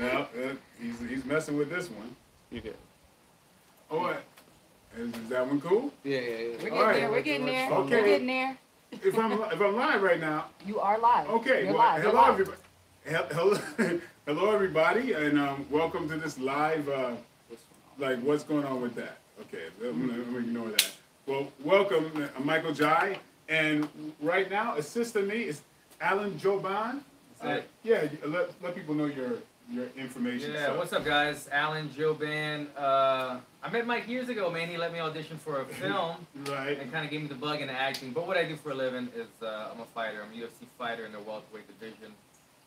No, he's messing with this one. You did. Oh, is that one cool? Yeah. We're getting All right. there. We're getting there. Okay. We're getting there. If I'm live right now, You are live. okay. You're Well, live. You're hello live. everybody. Hello everybody, and welcome to this live. Like, what's going on with that? Okay, I'm gonna ignore that. Well, welcome, Michael Jai, and right now, assisting me is Alan Jouban. Yeah, let people know your information. Yeah, what's up, guys? Alan Jouban. I met Mike years ago, man. He let me audition for a film. Right. And kind of gave me the bug into acting. But what I do for a living is I'm a fighter. I'm a UFC fighter in the welterweight division.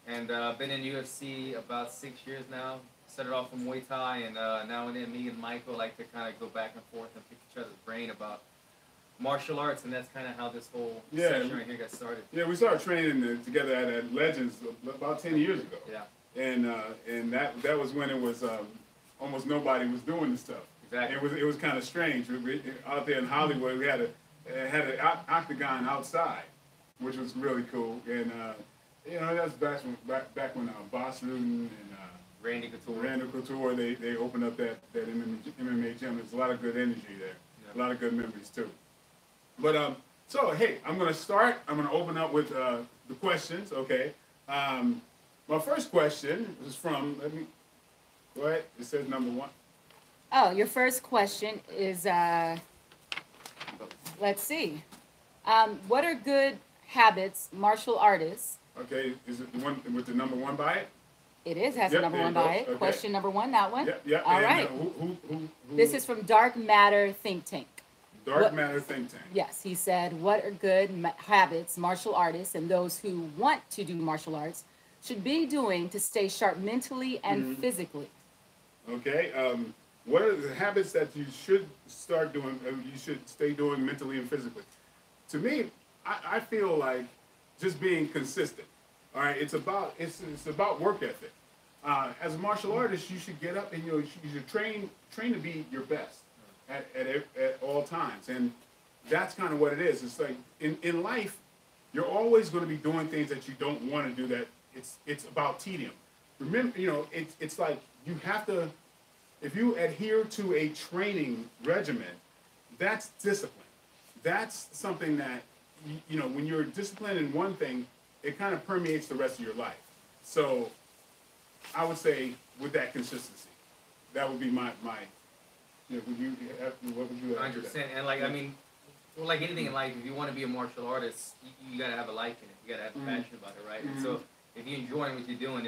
And I've been in UFC about 6 years now. Started off from Muay Thai, and now and then me and Michael like to kind of go back and forth and pick each other's brain about martial arts, and that's kind of how this whole session right here got started. Yeah, we started training together at Legends about 10 years ago. Yeah. And that was when it was almost nobody was doing this stuff. Exactly. It was kind of strange. Out there in Hollywood, we had an octagon outside, which was really cool. And that's back when Boss Rudin and Randy Couture, they opened up that MMA gym. There's a lot of good energy there. Yeah. A lot of good memories too. But so hey, I'm gonna start. I'm gonna open up with the questions. Okay. My first question is from. Let me. Go ahead. It says number one. Oh, your first question is, let's see. What are good habits martial artists? Okay, is it the one with the number one by it? It is, has a number one by it. Okay. Question number one, that one? Yeah. All right. Who? This is from Dark Matter Think Tank. Matter Think Tank. Yes, he said, what are good habits martial artists and those who want to do martial arts should be doing to stay sharp mentally and physically? Okay. What are the habits that you should start doing, you should stay doing mentally and physically? To me, I feel like just being consistent. All right, it's about work ethic. As a martial artist, you should get up and you should train to be your best at all times, and that's kind of what it is. It's like in life, you're always going to be doing things that you don't want to do. That it's about tedium. Remember, it's like you have to. If you adhere to a training regimen, that's discipline. That's something that when you're disciplined in one thing, it kind of permeates the rest of your life. So I would say with that consistency, that would be my what would you 100%. And like anything in life, if you want to be a martial artist, you got to have a life in it. You got to have a passion about it, right? And so if you're enjoying what you're doing,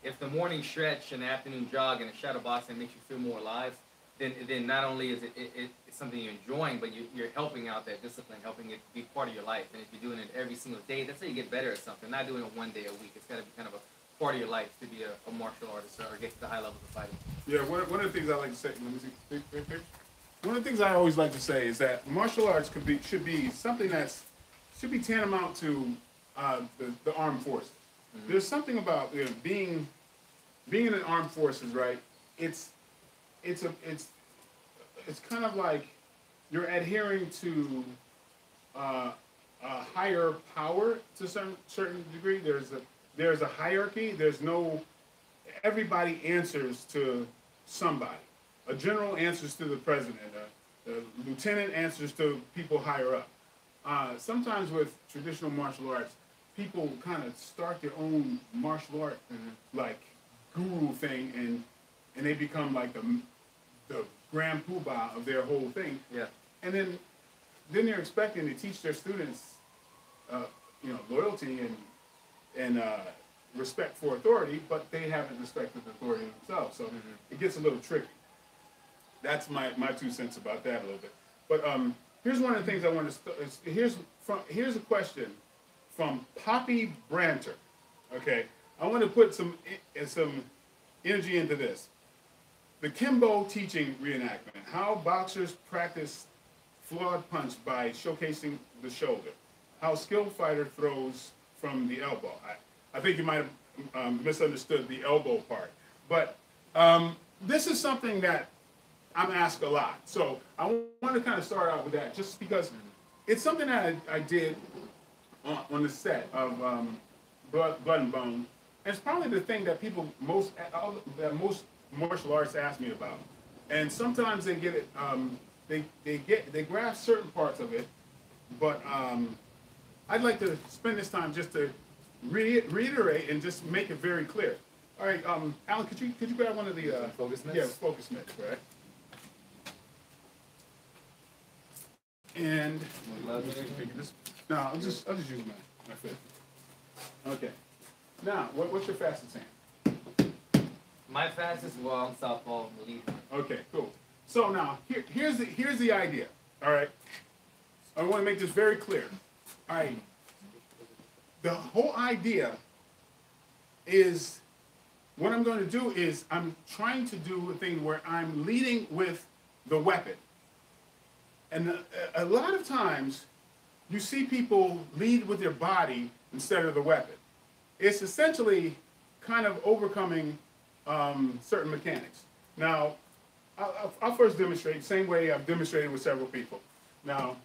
if the morning stretch and the afternoon jog and the shadow boxing makes you feel more alive, then not only is it's something you're enjoying, but you're helping out that discipline, helping it be part of your life. And if you're doing it every single day, that's how you get better at something. Not doing it one day a week. It's got to be kind of a part of your life to be a martial artist or get to the high levels of fighting. Yeah, one of the things I like to say. One of the things I always like to say is that martial arts should be something should be tantamount to the armed forces. Mm-hmm. There's something about being in the armed forces, right? It's kind of like you're adhering to a higher power to some certain degree. There's a hierarchy. Everybody answers to somebody. A general answers to the president. A lieutenant answers to people higher up. Sometimes with traditional martial arts, people kind of start their own martial art like guru thing, and they become like the grand poobah of their whole thing. Yeah. And then they're expecting to teach their students, loyalty and respect for authority, but they haven't respected the authority themselves. So it gets a little tricky. That's my 2 cents about that a little bit. But here's one of the things I want to. Here's a question from Poppy Branter. Okay, I want to put some energy into this. The Kimbo teaching reenactment. How boxers practice flawed punch by showcasing the shoulder. How skilled fighter throws from the elbow. I think you might have misunderstood the elbow part. But this is something that I'm asked a lot. So I want to kind of start out with that just because it's something that I did on the set of Blood and Bone And it's probably the thing that people most martial arts ask me about. And sometimes they get it, they grasp certain parts of it, but I'd like to spend this time just to reiterate and just make it very clear. All right, Alan, could you grab one of the focus mitts? Yeah, focus mitts, right? And no, I'll just use my fifth. Okay. Now, what's your fastest hand? My fastest, well, I'm southpaw, lead. Okay, cool. So now here's the idea. All right. I want to make this very clear. All right. The whole idea is what I'm going to do is I'm trying to do a thing where I'm leading with the weapon. And a lot of times you see people lead with their body instead of the weapon. It's essentially kind of overcoming certain mechanics. Now, I'll first demonstrate, same way I've demonstrated with several people. Now,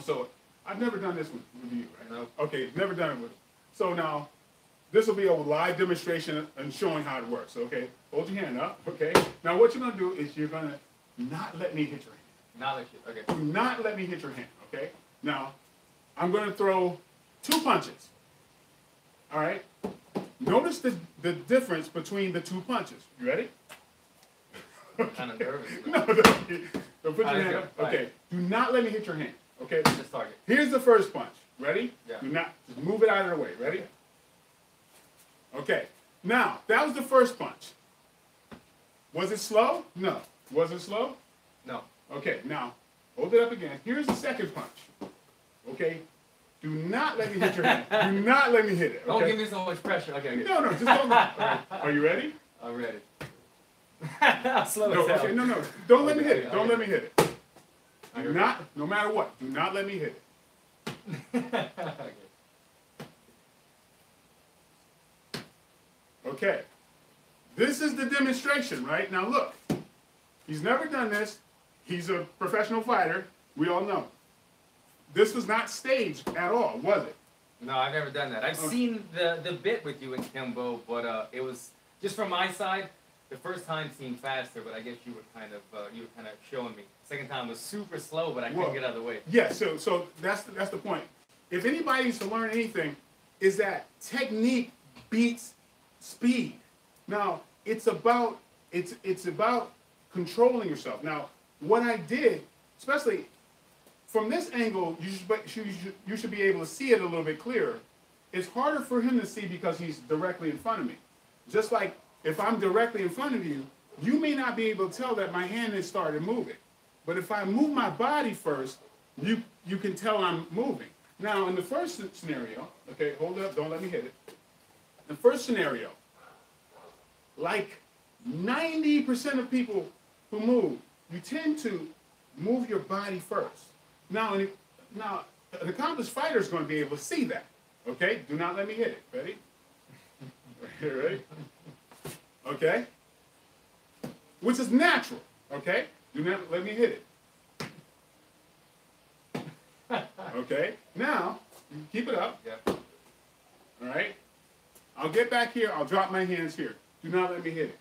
so I've never done this with you, right? No. Okay, never done it with. So now, this will be a live demonstration and showing how it works, okay? Hold your hand up, okay? Now what you're gonna do is you're gonna not let me hit your hand. Not let you, okay. Do not let me hit your hand, okay? Now, I'm gonna throw 2 punches, all right? Notice the difference between the 2 punches. You ready? Kind of nervous. No, don't put your hand up. Right. Okay, do not let me hit your hand, okay? Just target. Here's the first punch. Ready? Yeah. Do not, just move it out of the way. Ready? Okay. Now, that was the first punch. Was it slow? No. Was it slow? No. Okay, now, hold it up again. Here's the second punch. Okay? Do not let me hit your hand. Do not let me hit it. Okay? Don't give me so much pressure. Okay. No, just don't. All right. Are you ready? I'm ready. I'll slow No, it down. okay, no. Don't let me hit it. Okay, Don't okay. let me hit it. Do not, no matter what, do not let me hit it. Okay. Okay. This is the demonstration, right? Now look, he's never done this. He's a professional fighter. We all know. This was not staged at all, was it? No, I've never done that. I've seen the bit with you and Kimbo, but it was just from my side. The first time seemed faster, but I guess you were kind of showing me. Second time was super slow, but I couldn't get out of the way. Yeah. So that's the point. If anybody's to learn anything, is that technique beats speed. Now it's about controlling yourself. Now what I did, especially from this angle, you should be able to see it a little bit clearer. It's harder for him to see because he's directly in front of me. Just like if I'm directly in front of you, you may not be able to tell that my hand has started moving. But if I move my body first, you can tell I'm moving. Now, in the first scenario, okay, hold it up, don't let me hit it. The first scenario, like 90% of people who move, you tend to move your body first. Now, an accomplished fighter is going to be able to see that. Okay, do not let me hit it. Ready? Ready? Okay? Which is natural. Okay? Do not let me hit it. Okay? Now, keep it up. Yeah. All right? I'll get back here. I'll drop my hands here. Do not let me hit it.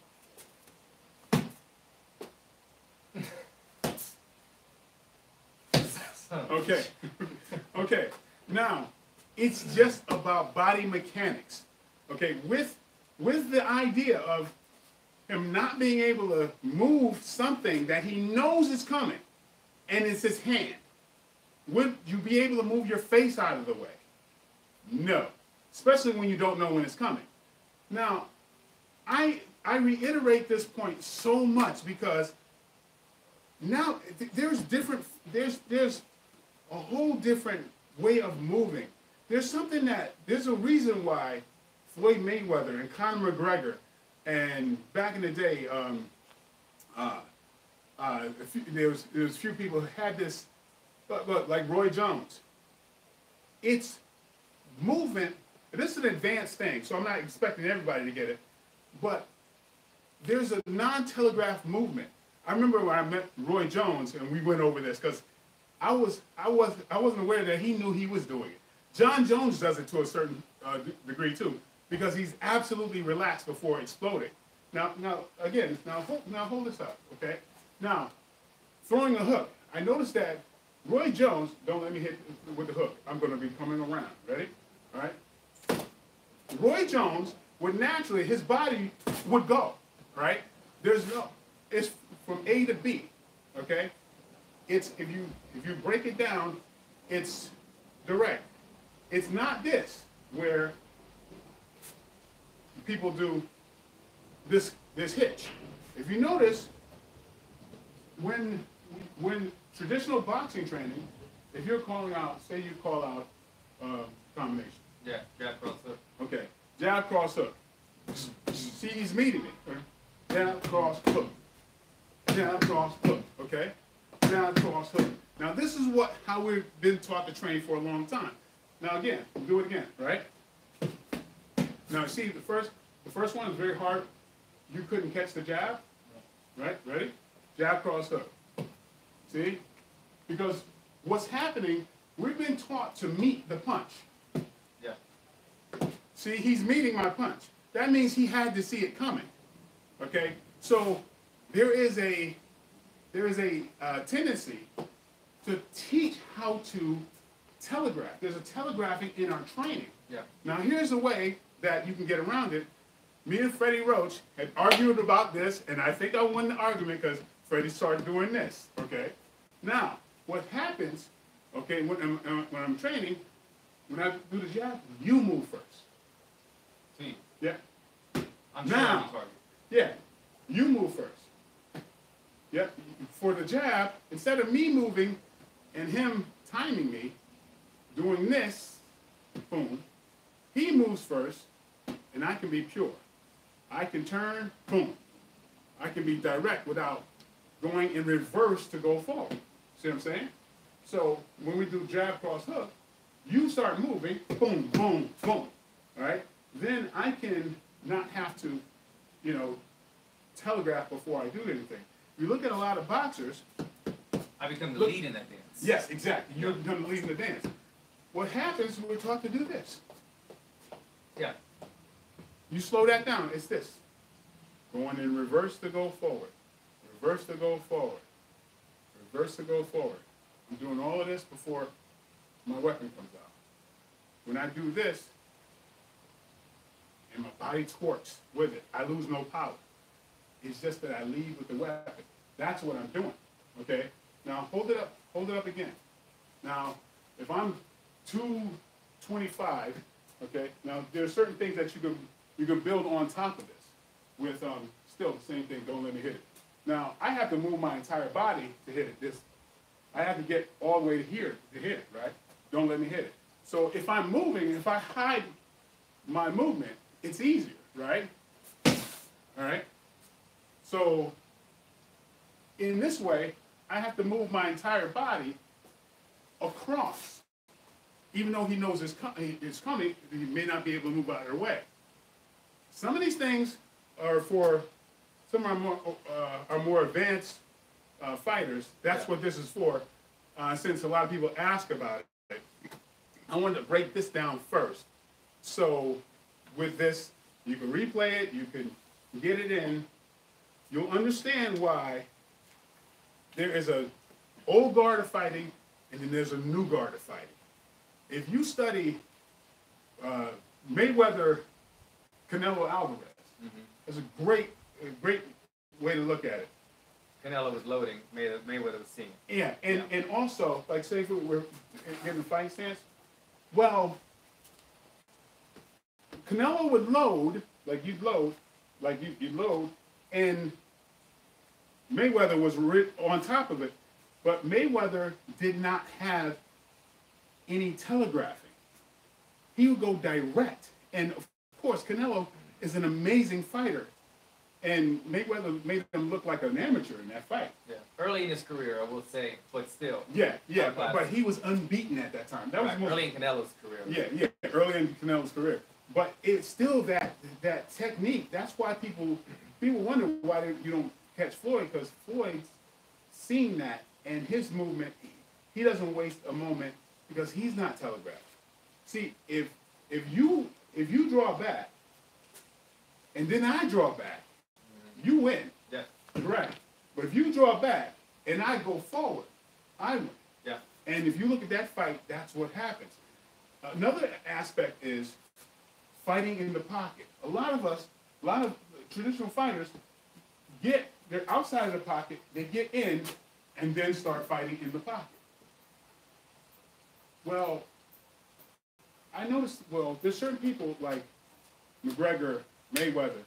Okay. Okay. Now, it's just about body mechanics. Okay, with the idea of him not being able to move something that he knows is coming, and it's his hand. Would you be able to move your face out of the way? No, especially when you don't know when it's coming. Now, I reiterate this point so much because now there's a whole different way of moving. There's a reason why Floyd Mayweather and Conor McGregor and back in the day, there was a few people who had this, but like Roy Jones. It's movement. This is an advanced thing, so I'm not expecting everybody to get it, but there's a non-telegraphed movement. I remember when I met Roy Jones and we went over this because I wasn't aware that he knew he was doing it. John Jones does it to a certain degree too, because he's absolutely relaxed before exploding. Now hold this up, okay? Now, throwing a hook. I noticed that Roy Jones, don't let me hit with the hook. I'm going to be coming around. Ready? All right? Roy Jones would naturally, his body would go, right? It's from A to B, okay? It's, if you break it down, it's direct. It's not this, where people do this hitch. If you notice, when traditional boxing training, if you're calling out, say you call out combination. Yeah, jab, cross, hook. Okay, jab, cross, hook. See, he's meeting it. Jab, cross, hook. Jab, cross, hook. Okay? Jab, cross, hook. Now this is how we've been taught to train for a long time. Now again, we'll do it again, right? Now see, the first one is very hard. You couldn't catch the jab, right? Ready? Jab, cross, hook. See? Because what's happening, we've been taught to meet the punch. Yeah. See, he's meeting my punch. That means he had to see it coming. Okay? So there is a tendency to teach how to telegraph. There's a telegraphing in our training. Yeah. Now here's a way that you can get around it. Me and Freddie Roach had argued about this, and I think I won the argument because Freddie started doing this. Okay? Now, what happens, okay, when I'm training, when I do the jab, you move first. See. Yeah. I'm now, yeah, you move first. Yeah. For the jab, instead of me moving and him timing me, doing this, boom, he moves first, and I can be pure. I can turn, boom. I can be direct without going in reverse to go forward. See what I'm saying? So when we do jab, cross, hook, you start moving, boom, boom, boom. All right? Then I can not have to, telegraph before I do anything. You look at a lot of boxers. I become the lead in that dance. Yes, exactly. You become the lead in the dance. What happens when we're taught to do this? Yeah. You slow that down. It's this. Going in reverse to go forward. Reverse to go forward. Reverse to go forward. I'm doing all of this before my weapon comes out. When I do this, and my body torques with it, I lose no power. It's just that I lead with the weapon. That's what I'm doing. Okay? Now hold it up again. Now, if I'm 225, okay, now there are certain things that you can build on top of this with still the same thing, don't let me hit it. Now, I have to move my entire body to hit it. I have to get all the way to here to hit it, right? Don't let me hit it. So if I'm moving, if I hide my movement, it's easier, right? All right? So in this way, I have to move my entire body across. Even though he knows it's coming, he may not be able to move out of the way. Some of these things are for some are more advanced fighters. That's what this is for. Since a lot of people ask about it, I wanted to break this down first. So with this, you can replay it, you can get it in. You'll understand why there is an old guard of fighting and then there's a new guard of fighting. If you study Mayweather, Canelo Alvarez, it's a great way to look at it. Canelo was loading, Mayweather was seeing. Yeah, and also, like say if we're getting a fight stance, well, Canelo would load, you'd load, and Mayweather was on top of it, but Mayweather did not have any telegraphing. He would go direct, and of course, Canelo is an amazing fighter, and Mayweather made him look like an amateur in that fight. Yeah, early in his career, I will say, but still. Yeah, but he was unbeaten at that time. That was early in Canelo's career. Yeah, early in Canelo's career. But it's still that technique. That's why people wonder why you don't catch Floyd, because Floyd's seen that, and his movement, he doesn't waste a moment because he's not telegraphed. See, if you draw back and then I draw back, you win. Yeah. Correct. But if you draw back and I go forward, I win. Yeah. And if you look at that fight, that's what happens. Another aspect is fighting in the pocket. A lot of traditional fighters they're outside of the pocket, they get in, and then start fighting in the pocket. Well, I noticed, there's certain people like McGregor, Mayweather,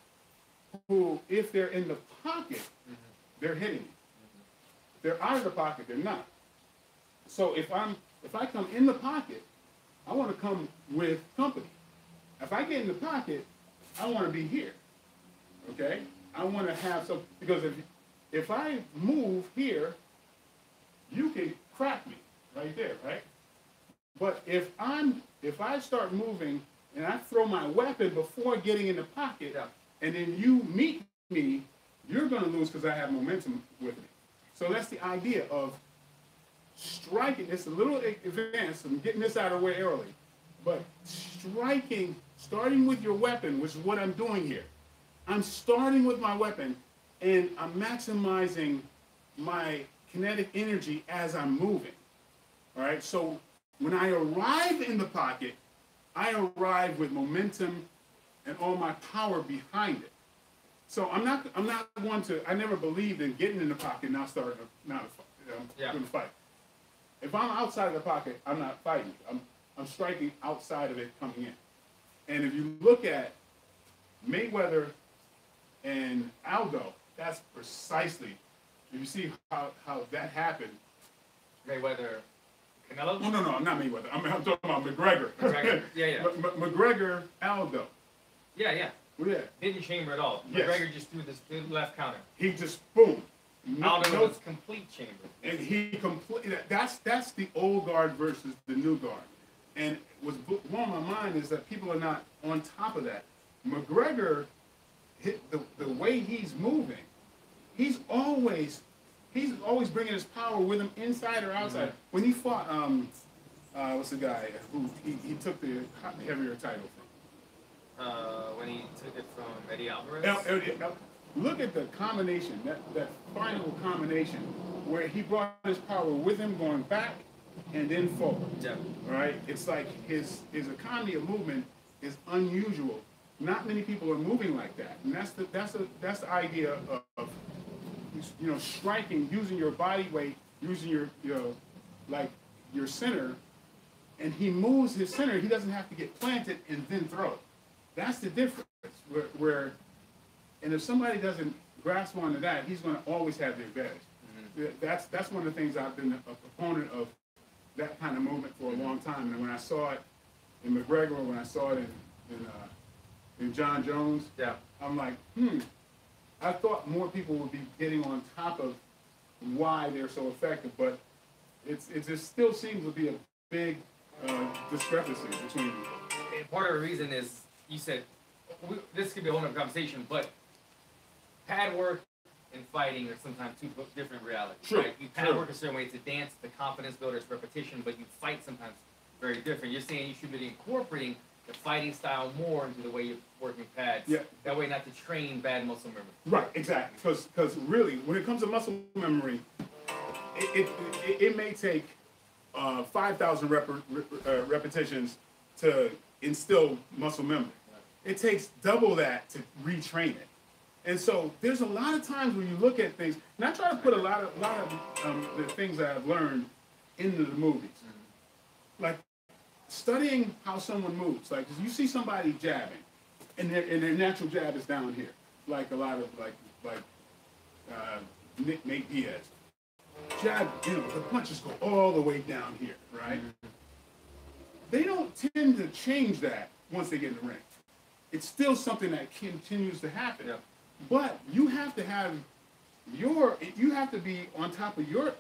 who, if they're in the pocket, they're hitting you. They're out of the pocket, they're not. So if I come in the pocket, I want to come with company. If I get in the pocket, I want to be here. Okay? I want to have some, because if I move here, you can crack me right there, right? But if I start moving and I throw my weapon before getting in the pocket, and then you meet me, you're going to lose because I have momentum with me. So that's the idea of striking. It's a little advanced. I'm getting this out of the way early. But striking, starting with your weapon, which is what I'm doing here. I'm starting with my weapon, and I'm maximizing my kinetic energy as I'm moving. All right? So when I arrive in the pocket, I arrive with momentum and all my power behind it. So I'm not one to, I never believed in getting in the pocket and going to fight. If I'm outside of the pocket, I'm not fighting. I'm striking outside of it coming in. And if you look at Mayweather and Aldo, that's precisely, if you see how that happened. Mayweather, Canelo? No, I'm not Mayweather. I'm talking about McGregor. McGregor, yeah. McGregor, Aldo. Yeah. Yeah. Didn't chamber at all. Yes. McGregor just threw the left counter. He just, boom. Aldo was complete chamber. And that's the old guard versus the new guard. And what's blowing my mind is that people are not on top of that. McGregor, the way he's moving, he's always bringing his power with him inside or outside. Mm-hmm. When he fought, what's the guy who he took the heavier title from? When he took it from Eddie Alvarez? Look at the combination, that final combination, where he brought his power with him going back and then forward. Yeah. All right? It's like his economy of movement is unusual. Not many people are moving like that. And that's the idea of striking, using your body weight, using your center, and he moves his center. He doesn't have to get planted and then throw. That's the difference. And if somebody doesn't grasp onto that, he's going to always have the advantage. Mm-hmm. That's one of the things I've been a proponent of, that kind of movement for a long time. And when I saw it in McGregor, when I saw it in John Jones, I'm like, I thought more people would be getting on top of why they're so effective, but it just still seems to be a big discrepancy between them. And part of the reason is, you said, this could be a whole other conversation, but pad work and fighting are sometimes two different realities. True. Right? You pad work a certain way, it's a dance, the confidence builder, it's repetition, but you fight sometimes very different. You're saying you should be incorporating the fighting style more into the way you're working pads. Yeah. That way not to train bad muscle memory. Right, exactly. Because really, when it comes to muscle memory, it may take 5,000 repetitions to instill muscle memory. It takes double that to retrain it. And so there's a lot of times when you look at things, and I try to put a lot of the things that I've learned into the movies. Mm-hmm. Like studying how someone moves. Like you see somebody jabbing, and their natural jab is down here. Like a lot of Nate Diaz. Jab, the punches go all the way down here, right? Mm-hmm. They don't tend to change that once they get in the ring. It's still something that continues to happen. Yeah. But you have to have you have to be on top of your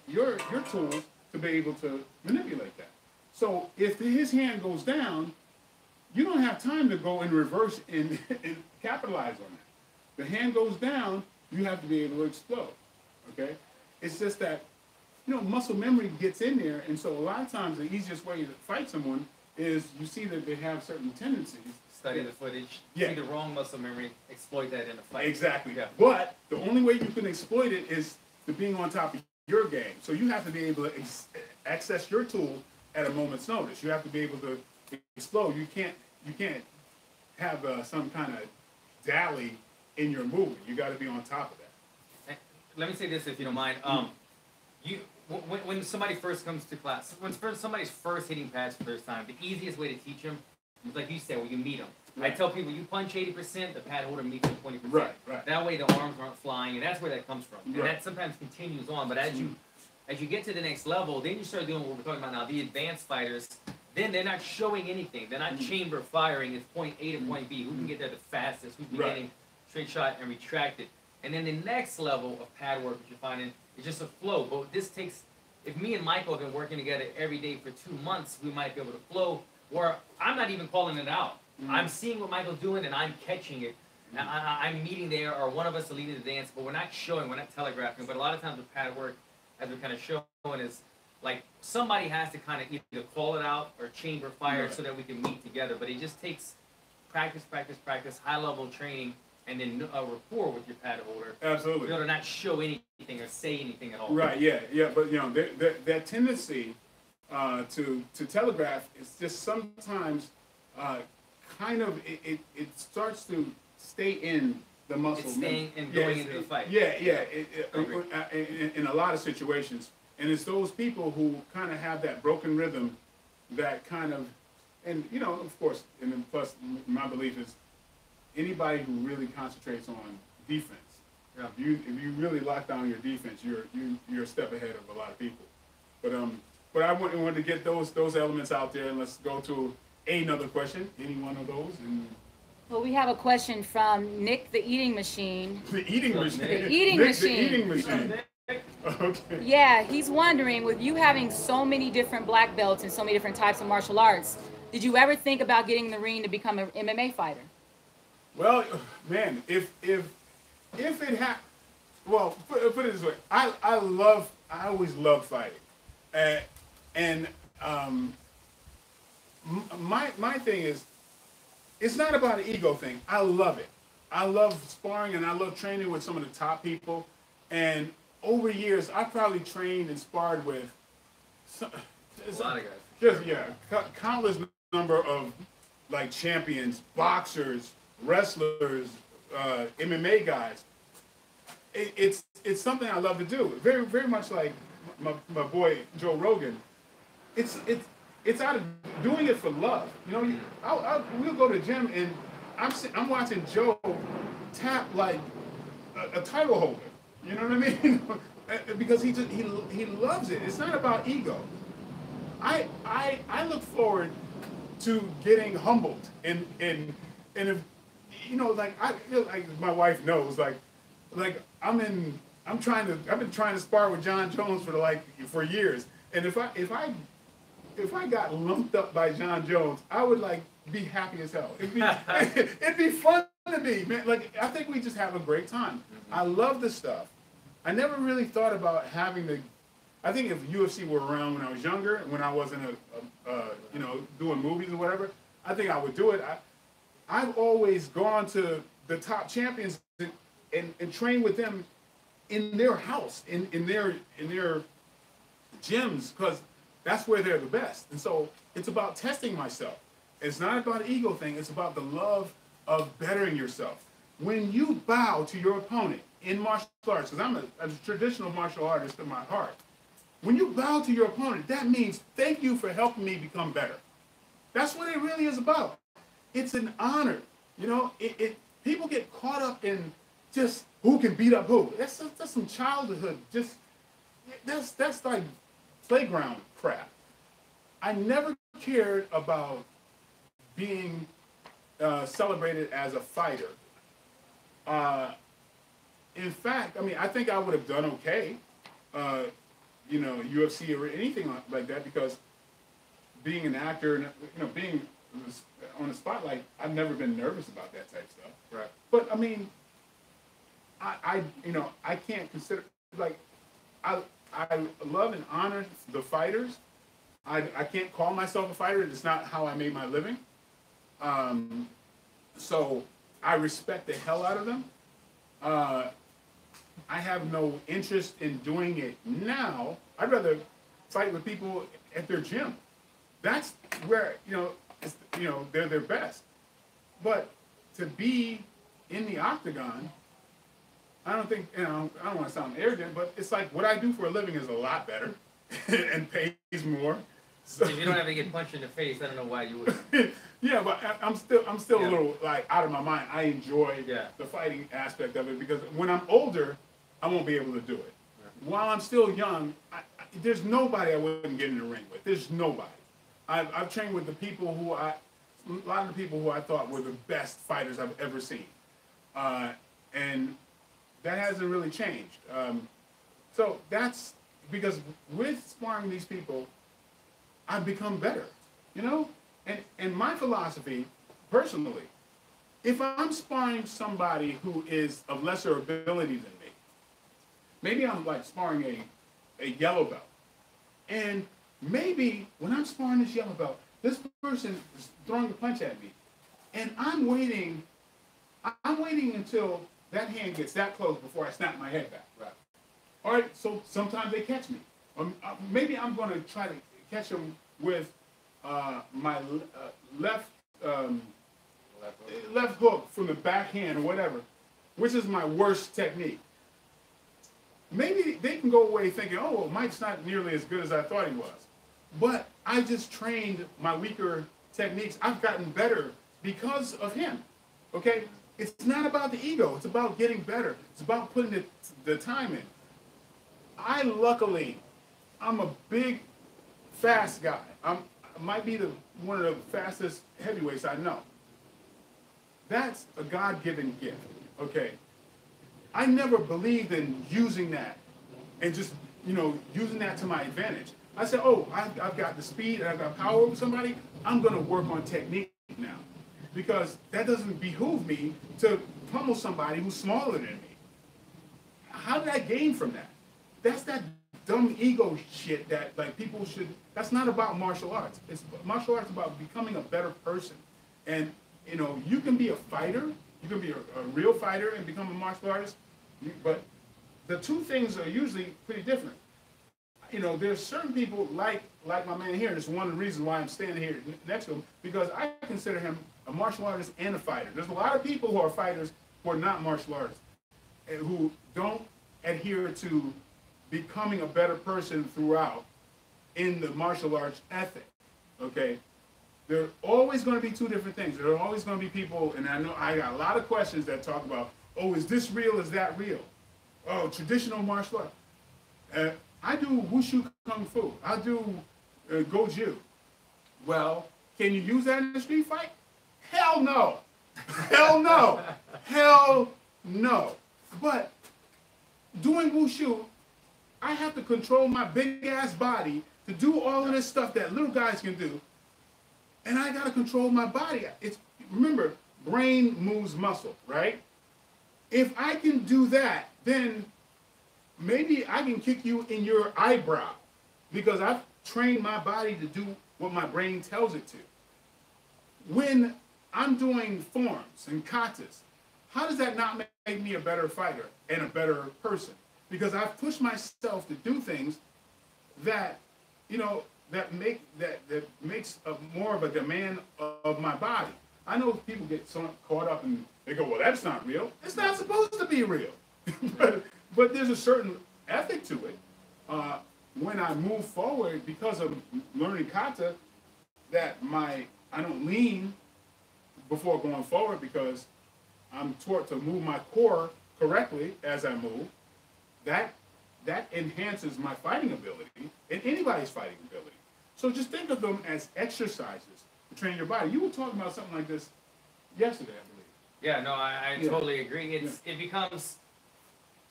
tools to be able to manipulate that. So if his hand goes down, you don't have time to go in reverse and capitalize on that. The hand goes down, you have to be able to explode. Okay? It's just that, muscle memory gets in there, and so a lot of times the easiest way to fight someone is you see that they have certain tendencies. study the footage, see the wrong muscle memory, exploit that in a fight. Exactly. Yeah. But the only way you can exploit it is to being on top of your game. So you have to be able to access your tool at a moment's notice. You have to be able to explode. You can't have some kind of dally in your movement. You got to be on top of that. And let me say this, if you don't mind. When somebody first comes to class, when somebody's first hitting pads for the first time, the easiest way to teach them is like you said, when you meet them. Right. I tell people, you punch 80%, the pad holder meets you 20%. Right. That way the arms aren't flying, and that's where that comes from. And that sometimes continues on. But as you get to the next level, then you start doing what we're talking about now. The advanced fighters, then they're not showing anything. They're not chamber firing. It's point A to point B. Who can get there the fastest? Who's getting straight shot and retracted? And then the next level of pad work that you're finding is just a flow. But this takes, if me and Michael have been working together every day for 2 months, we might be able to flow where I'm not even calling it out. I'm seeing what Michael's doing and I'm catching it. I'm meeting there, or one of us is leading the dance, but we're not showing, we're not telegraphing. But a lot of times with pad work, as we're kind of showing, is like somebody has to kind of either call it out or chamber fire so that we can meet together. But it just takes practice, high-level training, and then a rapport with your pad holder. Absolutely. To be able to not show anything or say anything at all. Right. Yeah. But that tendency to telegraph is just sometimes kind of it starts to stay in the muscle. It's staying and going into the fight. In a lot of situations, and it's those people who kind of have that broken rhythm, that kind of, and of course, and then plus my belief is anybody who really concentrates on defense. Yeah. If you really lock down your defense, you're a step ahead of a lot of people. But I wanted to get those elements out there, and let's go to another question. Any one of those? Well, we have a question from Nick the Eating Machine. The eating machine. The eating Nick, machine. The eating machine. Okay. Yeah, he's wondering, with you having so many different black belts and so many different types of martial arts, did you ever think about getting in the ring to become an MMA fighter? Well, man, if it well, put it this way, I always loved fighting, and my thing is, it's not about an ego thing. I love it. I love sparring and I love training with some of the top people. And over years, I probably trained and sparred with a lot of guys. Countless number of like champions, boxers, wrestlers, MMA guys. It's something I love to do. Very, very much like my boy Joe Rogan. It's out of doing it for love. We'll go to the gym and I'm watching Joe tap like a title holder. You know what I mean? Because he loves it. It's not about ego. I look forward to getting humbled and if like I feel like my wife knows like I've been trying to spar with John Jones for years, and if I got lumped up by John Jones, I would be happy as hell. It'd be fun to be, man. Like, I think we just have a great time. I love this stuff. I never really thought about having to. I think if UFC were around when I was younger, when I wasn't doing movies or whatever, I think I would do it. I've always gone to the top champions and trained with them in their house, in their gyms, because that's where they're the best. And so it's about testing myself. It's not about an ego thing. It's about the love of bettering yourself. When you bow to your opponent in martial arts, because I'm a traditional martial artist in my heart, when you bow to your opponent, that means thank you for helping me become better. That's what it really is about. It's an honor. People get caught up in just who can beat up who. That's some childhood. That's like playground crap. I never cared about being celebrated as a fighter. In fact, I think I would have done okay, UFC or anything like that, because being an actor and being on the spotlight, I've never been nervous about that type of stuff. Right. But I can't consider I love and honor the fighters. I can't call myself a fighter. It's not how I made my living. So I respect the hell out of them. I have no interest in doing it now. I'd rather fight with people at their gym. That's where they're their best. But to be in the octagon, I don't think I don't want to sound arrogant, but it's like what I do for a living is a lot better and pays more. So, if you don't have to get punched in the face, I don't know why you would. yeah, but I'm still a little like out of my mind. I enjoy the fighting aspect of it because when I'm older, I won't be able to do it. While I'm still young, there's nobody I wouldn't get in the ring with. There's nobody. I've trained with the people who a lot of the people who I thought were the best fighters I've ever seen, and that hasn't really changed. So that's because with sparring these people, I've become better, And my philosophy, personally, if I'm sparring somebody who is of lesser ability than me, maybe I'm like sparring a yellow belt, and maybe when I'm sparring this yellow belt, this person is throwing a punch at me, and I'm waiting until that hand gets that close before I snap my head back. Right. All right. So sometimes they catch me. Maybe I'm going to try to catch them with my left hook from the backhand or whatever, which is my worst technique. Maybe they can go away thinking, oh, well, Mike's not nearly as good as I thought he was. But I just trained my weaker techniques. I've gotten better because of him. Okay? It's not about the ego. It's about getting better. It's about putting the time in. I'm a big, fast guy. I might be one of the fastest heavyweights I know. That's a God-given gift. Okay? I never believed in using that and just, using that to my advantage. I said, oh, I've got the speed and I've got power over somebody. I'm going to work on technique now because that doesn't behoove me to pummel somebody who's smaller than me. How did I gain from that? That's that dumb ego shit that like people should. That's not about martial arts. Martial arts about becoming a better person. And you can be a fighter. You can be a real fighter and become a martial artist. But the two things are usually pretty different. There's certain people like my man here, and it's one of the reasons why I'm standing here next to him, because I consider him a martial artist and a fighter. There's a lot of people who are fighters who are not martial artists, and who don't adhere to becoming a better person throughout in the martial arts ethic, okay? There are always going to be two different things. There are always going to be people, and I know I got a lot of questions that talk about, oh, is this real, is that real? Oh, traditional martial art. I do wushu kung fu. I do goju. Well, can you use that in a street fight? Hell no. Hell no. Hell no. But doing wushu, I have to control my big ass body to do all of this stuff that little guys can do. And I got to control my body. Remember, brain moves muscle, right? If I can do that, then maybe I can kick you in your eyebrow because I've trained my body to do what my brain tells it to. When I'm doing forms and katas, how does that not make me a better fighter and a better person? Because I've pushed myself to do things that, that makes more of a demand of my body. I know people get so caught up and they go, well, that's not real. It's not supposed to be real. But there's a certain ethic to it. When I move forward, because of learning kata, that I don't lean before going forward because I'm taught to move my core correctly as I move. That enhances my fighting ability and anybody's fighting ability. So just think of them as exercises to train your body. You were talking about something like this yesterday, I believe. Yeah, no, I totally agree. It becomes,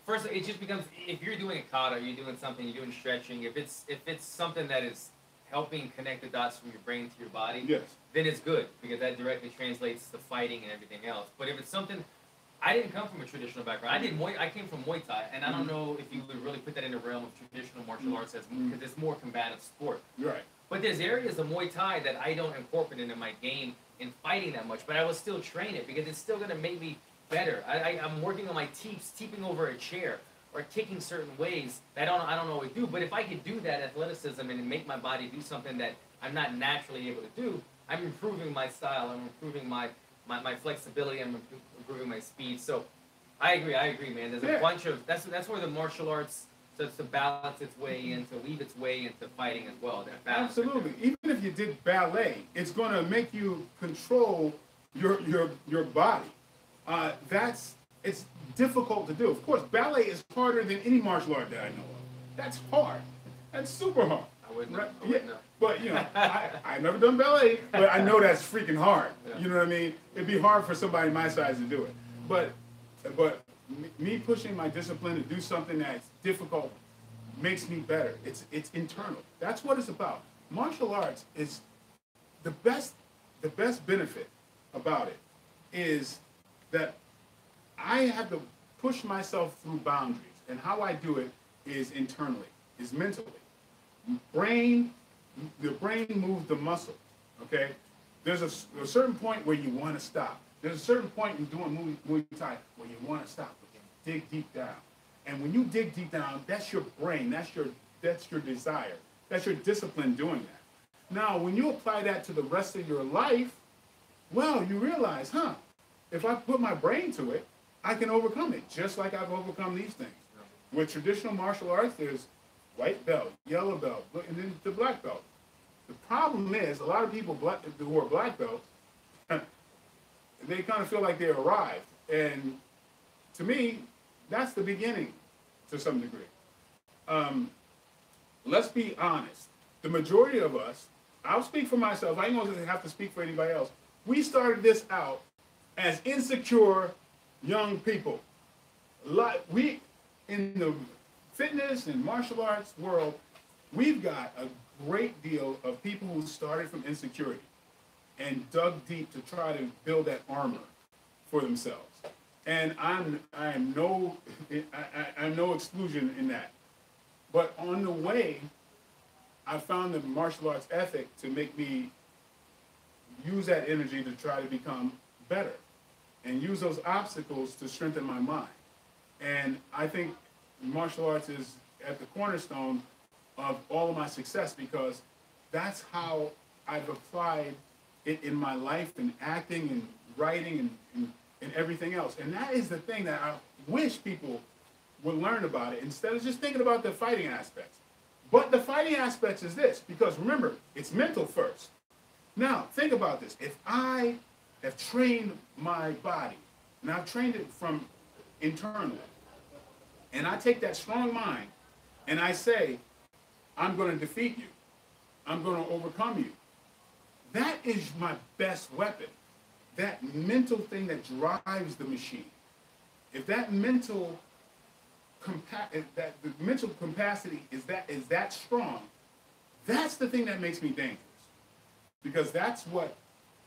first, it just becomes, if you're doing a kata, you're doing something, you're doing stretching, if it's something that is helping connect the dots from your brain to your body, then it's good, because that directly translates to fighting and everything else. But if it's something, I didn't come from a traditional background. I came from Muay Thai, and I don't know if you would really put that in the realm of traditional martial arts because it's more combative sport. Right. But there's areas of Muay Thai that I don't incorporate into my game in fighting that much, but I will still train it because it's still gonna make me better. I'm working on my teeps, teeping over a chair, or kicking certain ways that I don't always do. But if I could do that athleticism and make my body do something that I'm not naturally able to do, I'm improving my style. I'm improving my flexibility. I'm improving my speed. So I agree, man. There's a bunch of that's where the martial arts starts to balance its way in, to weave its way into fighting as well. Absolutely. Even if you did ballet, it's going to make you control your body. It's difficult to do. Of course, ballet is harder than any martial art that I know of. That's hard. That's super hard. I wouldn't right? know. I wouldn't know. But, you know, I've never done ballet, but I know that's freaking hard. Yeah. You know what I mean? It'd be hard for somebody my size to do it. But me pushing my discipline to do something that's difficult makes me better. It's internal. That's what it's about. Martial arts is the best benefit about it is that I have to push myself through boundaries. And how I do it is internally, is mentally. The brain moves the muscle, okay? There's a certain point where you want to stop. There's a certain point in doing Muay Thai where you want to stop, but you dig deep down. And when you dig deep down, that's your brain, that's your desire, that's your discipline doing that. Now, when you apply that to the rest of your life, well, you realize, if I put my brain to it, I can overcome it, just like I've overcome these things. With traditional martial arts, there's white belt, yellow belt, and then the black belt. The problem is, a lot of people who are black belts, they kind of feel like they arrived. And to me, that's the beginning to some degree. Let's be honest. The majority of us, I'll speak for myself, I ain't going to have to speak for anybody else. We started this out as insecure young people. We, in the fitness and martial arts world, we've got a great deal of people who started from insecurity and dug deep to try to build that armor for themselves. And I'm no exclusion in that. But on the way, I found the martial arts ethic to make me use that energy to try to become better and use those obstacles to strengthen my mind. And I think martial arts is at the cornerstone of all of my success because that's how I've applied it in my life and acting and writing and everything else. And that is the thing that I wish people would learn about it instead of just thinking about the fighting aspects. But the fighting aspects is this, because remember, it's mental first. Now, think about this. If I have trained my body, and I've trained it from internally, and I take that strong mind, and I say, I'm going to defeat you. I'm going to overcome you. That is my best weapon. That mental thing that drives the machine. If that mental capacity is that strong, that's the thing that makes me dangerous. Because that's what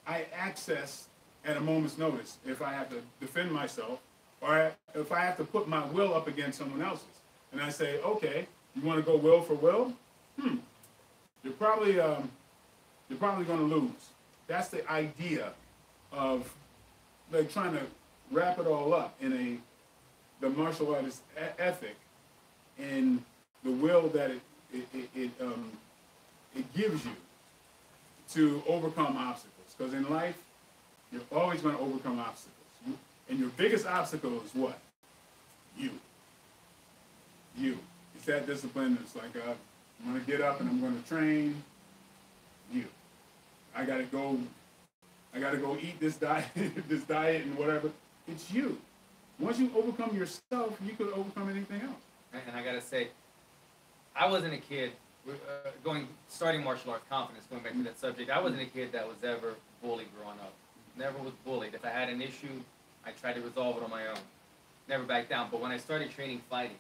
I access at a moment's notice if I have to defend myself or if I have to put my will up against someone else's. And I say, okay, you want to go will for will? You're probably going to lose. That's the idea of like trying to wrap it all up in the martial artist ethic and the will that it gives you to overcome obstacles. Because in life, you're always going to overcome obstacles. And your biggest obstacle is what? You. It's that discipline. It's like, I'm going to get up and I'm going to train. You. I got to go eat this diet, and whatever. It's you. Once you overcome yourself, you could overcome anything else. And I got to say, I wasn't a kid, starting martial arts confidence, going back to that subject, I wasn't a kid that was ever bullied growing up. Never was bullied. If I had an issue, I tried to resolve it on my own. Never backed down. But when I started training fighting,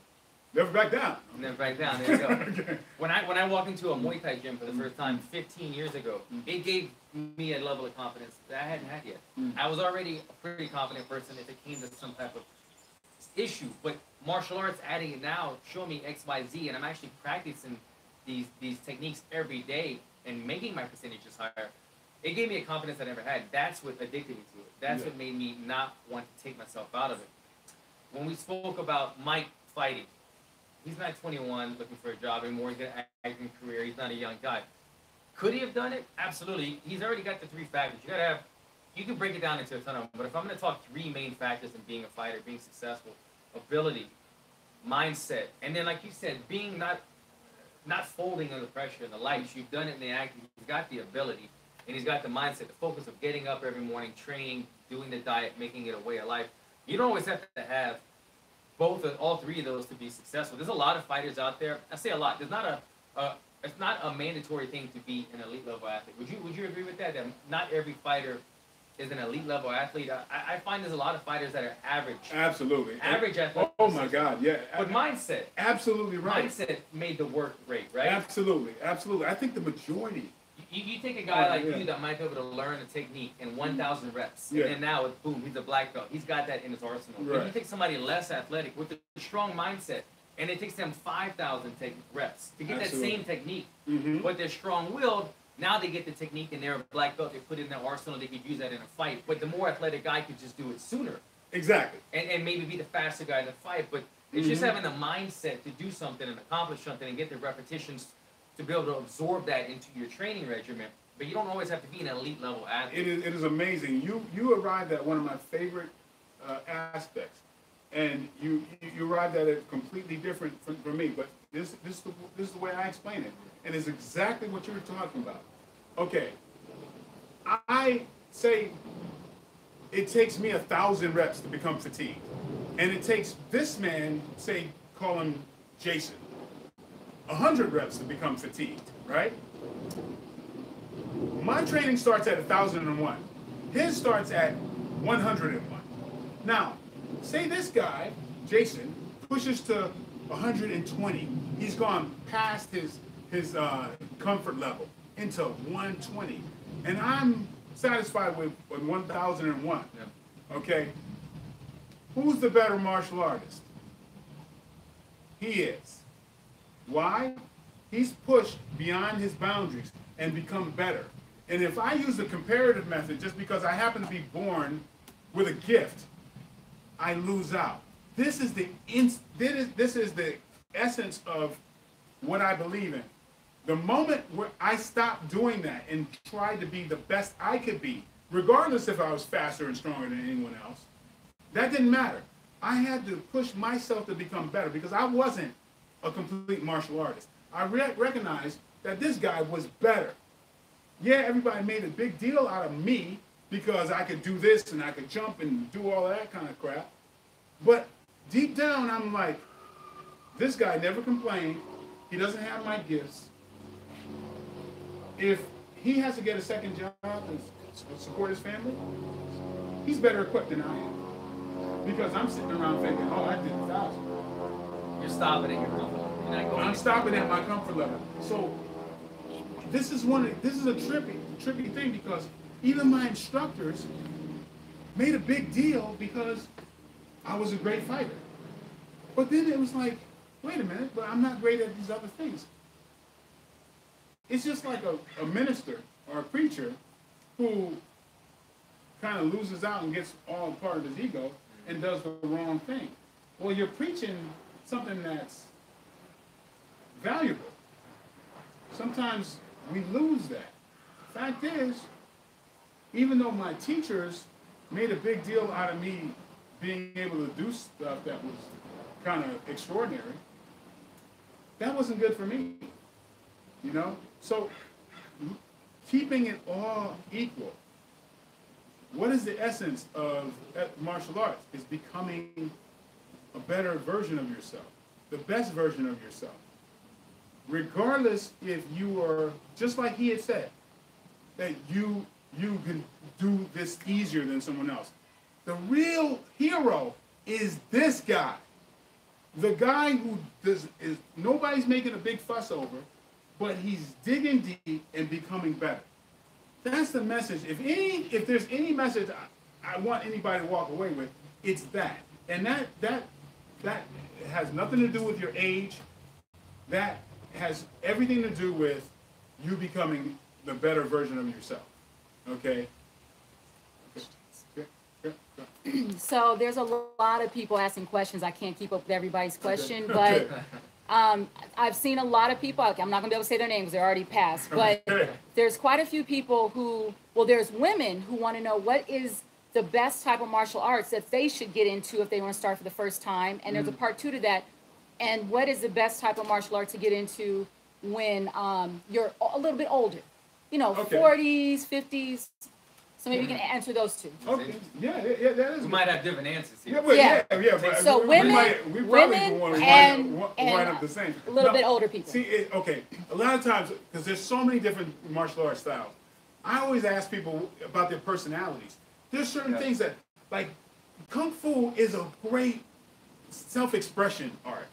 never back down. Never back down. There you go. Okay. When I walked into a Muay Thai gym for the first time 15 years ago, it gave me a level of confidence that I hadn't had yet. I was already a pretty confident person if it came to some type of issue. But martial arts adding it now, showing me X, Y, Z, and I'm actually practicing these techniques every day and making my percentages higher. it gave me a confidence I never had. That's what addicted me to it. That's what made me not want to take myself out of it. When we spoke about Mike fighting, he's not 21 looking for a job anymore. He's got an acting career. He's not a young guy. Could he have done it? Absolutely. He's already got the 3 factors. You can break it down into a ton of them, but if I'm going to talk 3 main factors in being a fighter, being successful: ability, mindset, and then, like you said, being not folding under pressure in the lights. You've done it in the acting. He's got the ability, and he's got the mindset, the focus of getting up every morning, training, doing the diet, making it a way of life. You don't always have to have all 3 of those to be successful. There's a lot of fighters out there. I say a lot. There's not it's not a mandatory thing to be an elite level athlete. Would you agree with that? That not every fighter is an elite level athlete. I find there's a lot of fighters that are average. Absolutely. Average athlete. Oh my God, yeah. But mindset. Absolutely right. Mindset made the work rate, right? Absolutely, absolutely. I think the majority. You take a guy like you that might be able to learn a technique in 1,000 reps, and then now, boom, he's a black belt. He's got that in his arsenal. Right. But you take somebody less athletic with a strong mindset, and it takes them 5,000 reps to get that same technique, but they're strong-willed. Now they get the technique, and they're a black belt. They put it in their arsenal. They could use that in a fight. But the more athletic guy could just do it sooner. Exactly. And maybe be the faster guy in the fight. But it's just having the mindset to do something and accomplish something and get the repetitions to be able to absorb that into your training regimen. But you don't always have to be an elite level athlete. It is amazing. You arrived at one of my favorite aspects, and you arrived at it completely different from me. But this is the way I explain it, and it's exactly what you were talking about. Okay, I say it takes me 1,000 reps to become fatigued, and it takes this man, say, call him Jason, 100 reps to become fatigued, right? My training starts at 1,001. His starts at 101. Now, say this guy, Jason, pushes to 120. He's gone past his comfort level into 120. And I'm satisfied with 1,001. Yeah. Okay? Who's the better martial artist? He is. Why? He's pushed beyond his boundaries and become better. And if I use the comparative method just because I happen to be born with a gift, I lose out. This is the essence of what I believe in. The moment where I stopped doing that and tried to be the best I could be, regardless if I was faster and stronger than anyone else, that didn't matter. I had to push myself to become better because I wasn't a complete martial artist. I recognized that this guy was better. Yeah, everybody made a big deal out of me because I could do this and I could jump and do all that kind of crap. But deep down, I'm like, this guy never complained. He doesn't have my gifts. If he has to get a second job and support his family, he's better equipped than I am. Because I'm sitting around thinking, oh, I did 1,000. You're stopping at your comfort level. You're not going. I'm stopping at my comfort level. So this is a trippy thing because even my instructors made a big deal because I was a great fighter. But then it was like, wait a minute, but I'm not great at these other things. It's just like a minister or a preacher who kind of loses out and gets all part of his ego and does the wrong thing. Well, you're preaching something that's valuable. Sometimes we lose that. Fact is, even though my teachers made a big deal out of me being able to do stuff that was kind of extraordinary, that wasn't good for me, you know? So keeping it all equal, what is the essence of martial arts? It's becoming a better version of yourself, the best version of yourself. Regardless if you are, just like he had said, that you can do this easier than someone else. The real hero is this guy. The guy who nobody's making a big fuss over, but he's digging deep and becoming better. That's the message. If there's any message I want anybody to walk away with, it's that. And that has nothing to do with your age. That has everything to do with you becoming the better version of yourself. Okay. So there's a lot of people asking questions. I can't keep up with everybody's question, Okay. but I've seen a lot of people. I'm not gonna be able to say their names; they're already passed. But there's quite a few people who, well, there's women who want to know what is the best type of martial arts that they should get into if they want to start for the first time. And there's a part two to that. And what is the best type of martial art to get into when you're a little bit older? You know, Okay. 40s, 50s. So maybe we can answer those two. Okay. Yeah, that is. We might have different answers here. Yeah, but Yeah. but So we women- probably women want to and- wind up the same. A little bit older people. See, okay, a lot of times, because there's so many different martial arts styles, I always ask people about their personalities. There's certain things that, like, Kung Fu is a great self-expression art.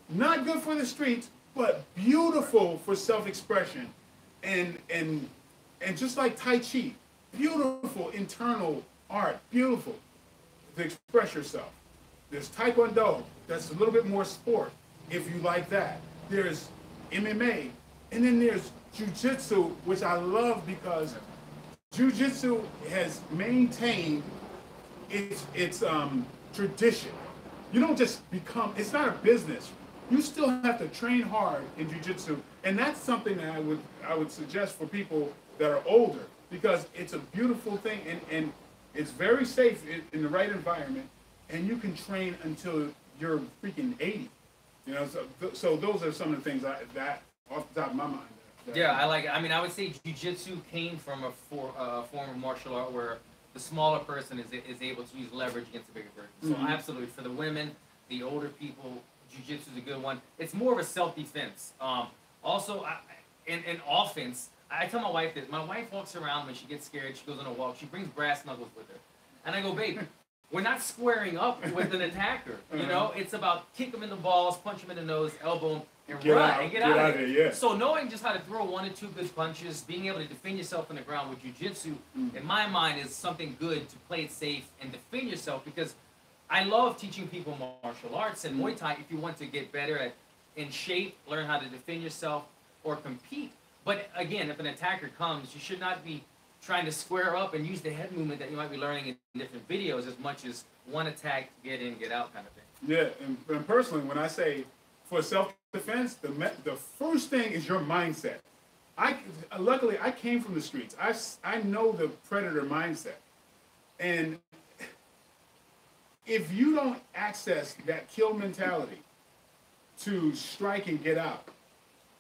Not good for the streets, but beautiful for self-expression. And just like Tai Chi, beautiful internal art, beautiful to express yourself. There's Taekwondo, that's a little bit more sport, if you like that. There's MMA, and then there's Jiu-Jitsu, which I love because Jiu-Jitsu has maintained its tradition. You don't just become, it's not a business. You still have to train hard in Jiu-Jitsu, and that's something that I would suggest for people that are older, because it's a beautiful thing, and it's very safe in the right environment, and you can train until you're freaking 80. You know, so those are some of the things that off the top of my mind. Yeah, I like it. I mean, I would say jiu-jitsu came from a form of martial art where the smaller person is able to use leverage against the bigger person. So absolutely, for the women, the older people, jiu-jitsu is a good one. It's more of a self-defense. Also, in offense, I tell my wife that my wife walks around when she gets scared, she goes on a walk, she brings brass knuckles with her. And I go, babe, we're not squaring up with an attacker. You know, it's about kick them in the balls, punch them in the nose, elbow them, and get out of there. Yeah. So knowing just how to throw one or two good punches, being able to defend yourself on the ground with jiu-jitsu, in my mind, is something good to play it safe and defend yourself, because I love teaching people martial arts and Muay Thai if you want to get better in shape, learn how to defend yourself, or compete. But again, if an attacker comes, you should not be trying to square up and use the head movement that you might be learning in different videos as much as one attack, get in, get out kind of thing. Yeah, and personally, when I say for self-defense, the first thing is your mindset. Luckily, I came from the streets. I know the predator mindset. And if you don't access that kill mentality to strike and get out,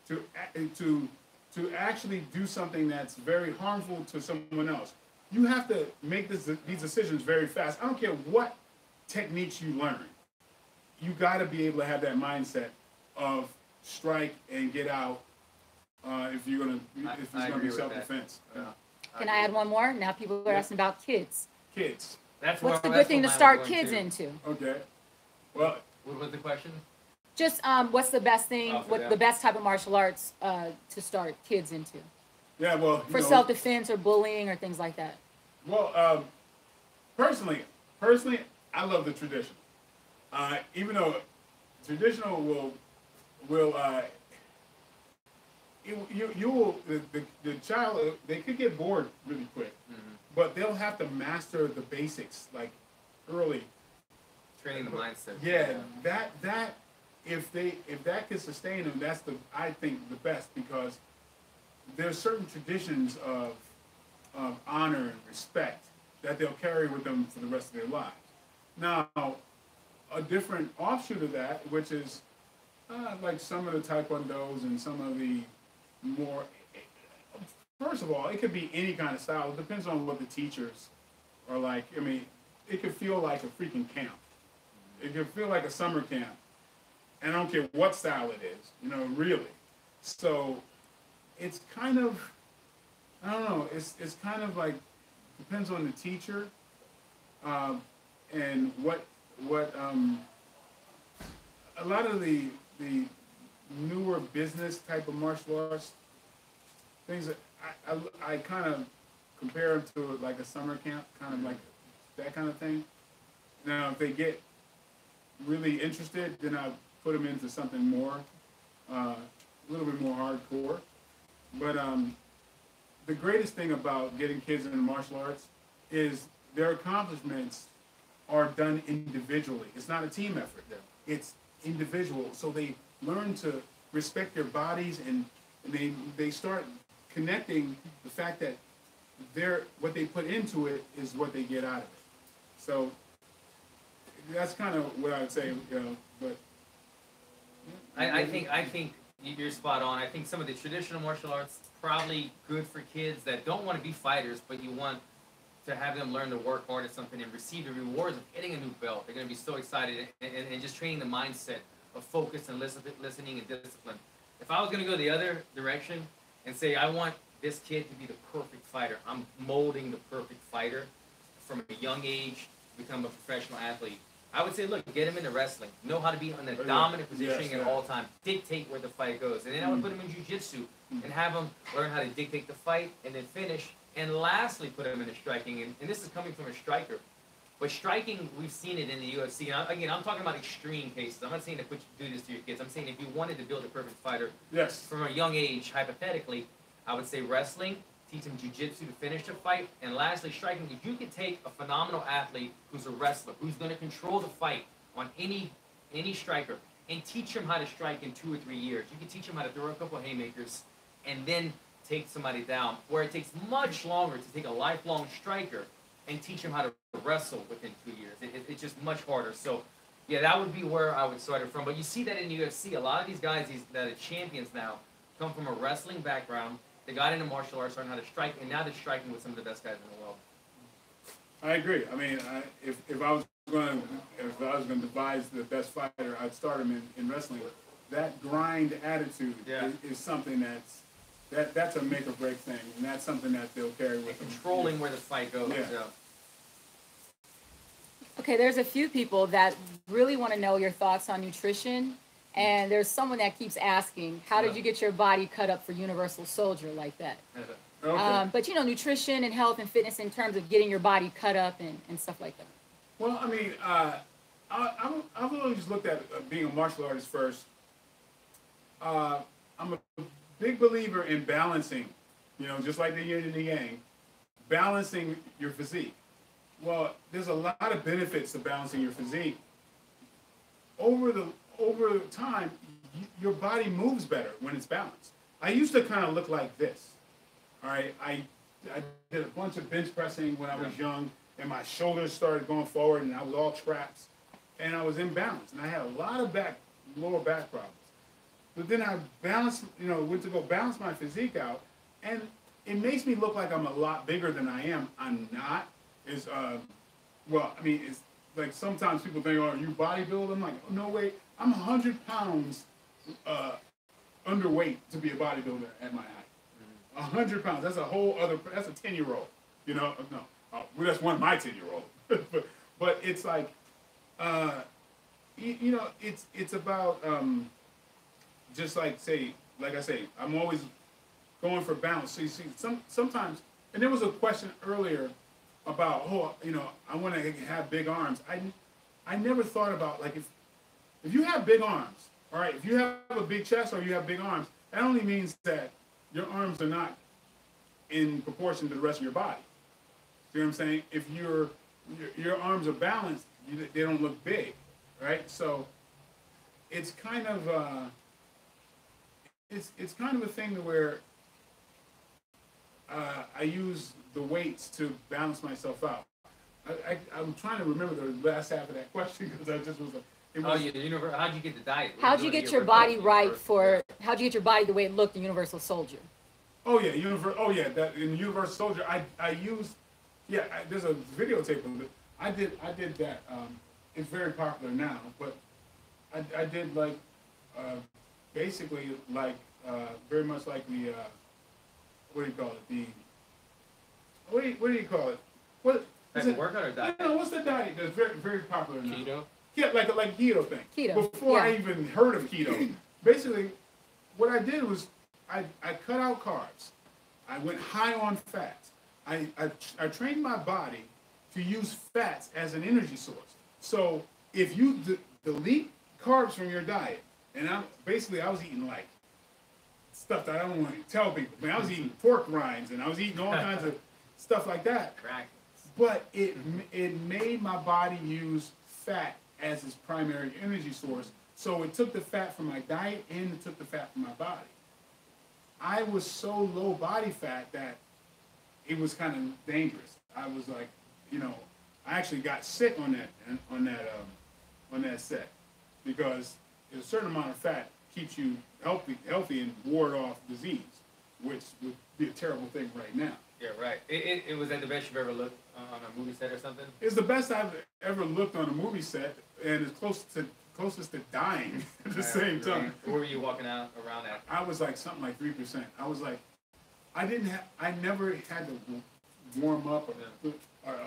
to actually do something that's very harmful to someone else, you have to make these decisions very fast. I don't care what techniques you learn. You got to be able to have that mindset of strike and get out if it's going to be self-defense. Can I add one more? Now people are asking about kids. Kids. What's the good thing to start kids into? Okay. Well, what was the question? Just what's the best thing, the best type of martial arts to start kids into? Yeah, well, for self-defense or bullying or things like that. Well, personally, I love the tradition. Even though traditional will the child, they could get bored really quick, but they'll have to master the basics like early. Training the mindset. Yeah, that if that can sustain them, that's I think the best, because there's certain traditions of honor and respect that they'll carry with them for the rest of their lives. Now, a different offshoot of that, which is like some of the taekwondos and some of the more, first of all, it could be any kind of style. It depends on what the teachers are like. I mean, it could feel like a freaking camp. It could feel like a summer camp. And I don't care what style it is, really. So it's kind of, I don't know, it's kind of like, depends on the teacher and what a lot of the newer business type of martial arts things that I kind of compare them to like a summer camp, kind of like that kind of thing. Now, if they get really interested, then I put them into something more, a little bit more hardcore. But the greatest thing about getting kids into martial arts is their accomplishments are done individually. It's not a team effort, though. It's individual. So they learn to respect their bodies, and they start connecting the fact that what they put into it is what they get out of it. So that's kind of what I would say, but I think you're spot on. I think some of the traditional martial arts probably good for kids that don't want to be fighters, but you want to have them learn to work hard at something and receive the rewards of getting a new belt. They're going to be so excited and just training the mindset of focus and listening and discipline. If I was going to go the other direction and say I want this kid to be the perfect fighter, I'm molding the perfect fighter from a young age, become a professional athlete. I would say, look, get him into wrestling. Know how to be in a dominant position at all times. Dictate where the fight goes. And then I would put him in jiu-jitsu and have him learn how to dictate the fight and then finish. And lastly, put him into striking. And this is coming from a striker. But striking, we've seen it in the UFC. And again, I'm talking about extreme cases. I'm not saying to do this to your kids. I'm saying if you wanted to build a perfect fighter from a young age, hypothetically, I would say wrestling, teach him jiu-jitsu to finish the fight, and lastly, striking. If you could take a phenomenal athlete who's a wrestler, who's going to control the fight on any striker, and teach him how to strike in 2 or 3 years. You can teach him how to throw a couple of haymakers and then take somebody down, where it takes much longer to take a lifelong striker and teach him how to wrestle within 2 years. It's just much harder. So, yeah, that would be where I would start it from. But you see that in the UFC. A lot of these guys that are champions now come from a wrestling background. They got into martial arts, learned how to strike, and now they're striking with some of the best guys in the world. I agree. I mean, if I was going to devise the best fighter, I'd start him in wrestling. That grind attitude is something that's a make or break thing, and that's something that they'll carry with them. Controlling where the fight goes. Yeah. Okay, there's a few people that really want to know your thoughts on nutrition. And there's someone that keeps asking, how did you get your body cut up for Universal Soldier like that? Okay. But, nutrition and health and fitness in terms of getting your body cut up and stuff like that. Well, I mean, I've always looked at being a martial artist first. I'm a big believer in balancing, just like the yin and the yang, balancing your physique. Well, there's a lot of benefits to balancing your physique. Over time, your body moves better when it's balanced. I used to kind of look like this. All right, I did a bunch of bench pressing when I was young, and my shoulders started going forward, and I was all traps, and I was imbalanced, and I had a lot of lower back problems. But then I went to go balance my physique out, and it makes me look like I'm a lot bigger than I am. I'm not. It's like sometimes people think, "Oh, are you bodybuilder?" I'm like, oh, no way. I'm 100 pounds underweight to be a bodybuilder at my height. 100 pounds. That's a whole other. That's a 10-year-old. No. Well, that's one of my 10-year-old. but it's like, it's about just like I say, I'm always going for balance. So you see, sometimes, and there was a question earlier about, I want to have big arms. I never thought about, like, if you have big arms, all right, if you have a big chest or you have big arms, that only means that your arms are not in proportion to the rest of your body. See what I'm saying? If your arms are balanced, they don't look big, right? So it's kind of it's kind of a thing where I use the weights to balance myself out. I'm trying to remember the last half of that question because I just was like, how'd you get the diet? How'd you get your body right how'd you get your body the way it looked in Universal Soldier? Oh yeah, that in Universal Soldier, I used, there's a videotape of it. I did that. It's very popular now, but I did like, basically like, very much like the, what do you call it? What do you call it? What is it? Workout or diet? No, what's the diet that's very, very popular now? Keto? Yeah, like keto thing. Keto. Before I even heard of keto, basically, what I did was I cut out carbs. I went high on fats. I trained my body to use fats as an energy source. So if you delete carbs from your diet, and I was eating like stuff that I don't want to tell people. Man, I was eating pork rinds and I was eating all kinds of stuff like that. But it made my body use fat as its primary energy source. So it took the fat from my diet and it took the fat from my body. I was so low body fat that it was kind of dangerous. I was like, you know, I actually got sick on that set because a certain amount of fat keeps you healthy and ward off disease, which would be a terrible thing right now. Yeah, right. It was that the best you've ever looked on a movie set or something? It's the best I've ever looked on a movie set, and it's closest to dying at the same time. Where were you walking out around at? I was like something like 3%. I was like, I never had to warm up or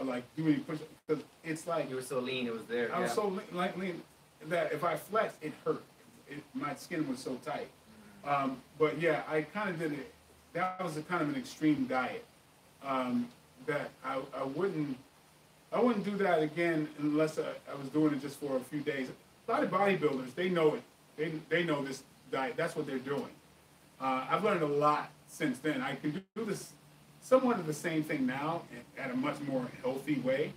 like do any push because it's like you were so lean, it was there. I was so lean that if I flexed, it hurt. My skin was so tight. But yeah, I kind of did it. That was a kind of an extreme diet. That I wouldn't do that again unless I was doing it just for a few days. A lot of bodybuilders, they know it. They know this diet. That's what they're doing. I've learned a lot since then. I can do this somewhat of the same thing now at a much more healthy way,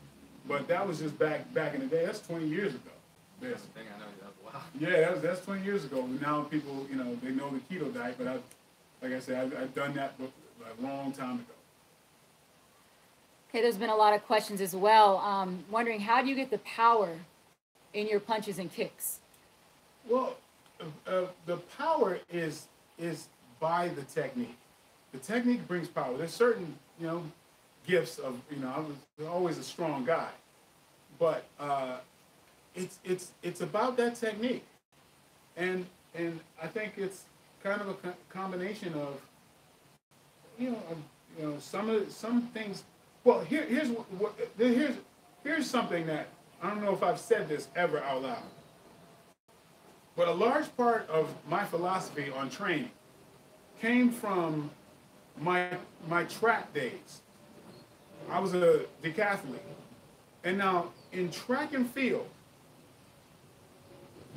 but that was just back in the day. That's 20 years ago. That's the thing I know. Wow. Yeah, that's 20 years ago. Now people, you know, they know the keto diet, but like I said, I've done that a long time ago. Okay, there's been a lot of questions as well. Wondering, how do you get the power in your punches and kicks? Well, the power is by the technique. The technique brings power. There's certain, you know, gifts of, you know, I was always a strong guy, but it's about that technique, and I think it's kind of a combination of, you know, some things. Well, here's something that I don't know if I've said this ever out loud, but a large part of my philosophy on training came from my track days. I was a decathlete, and now in track and field,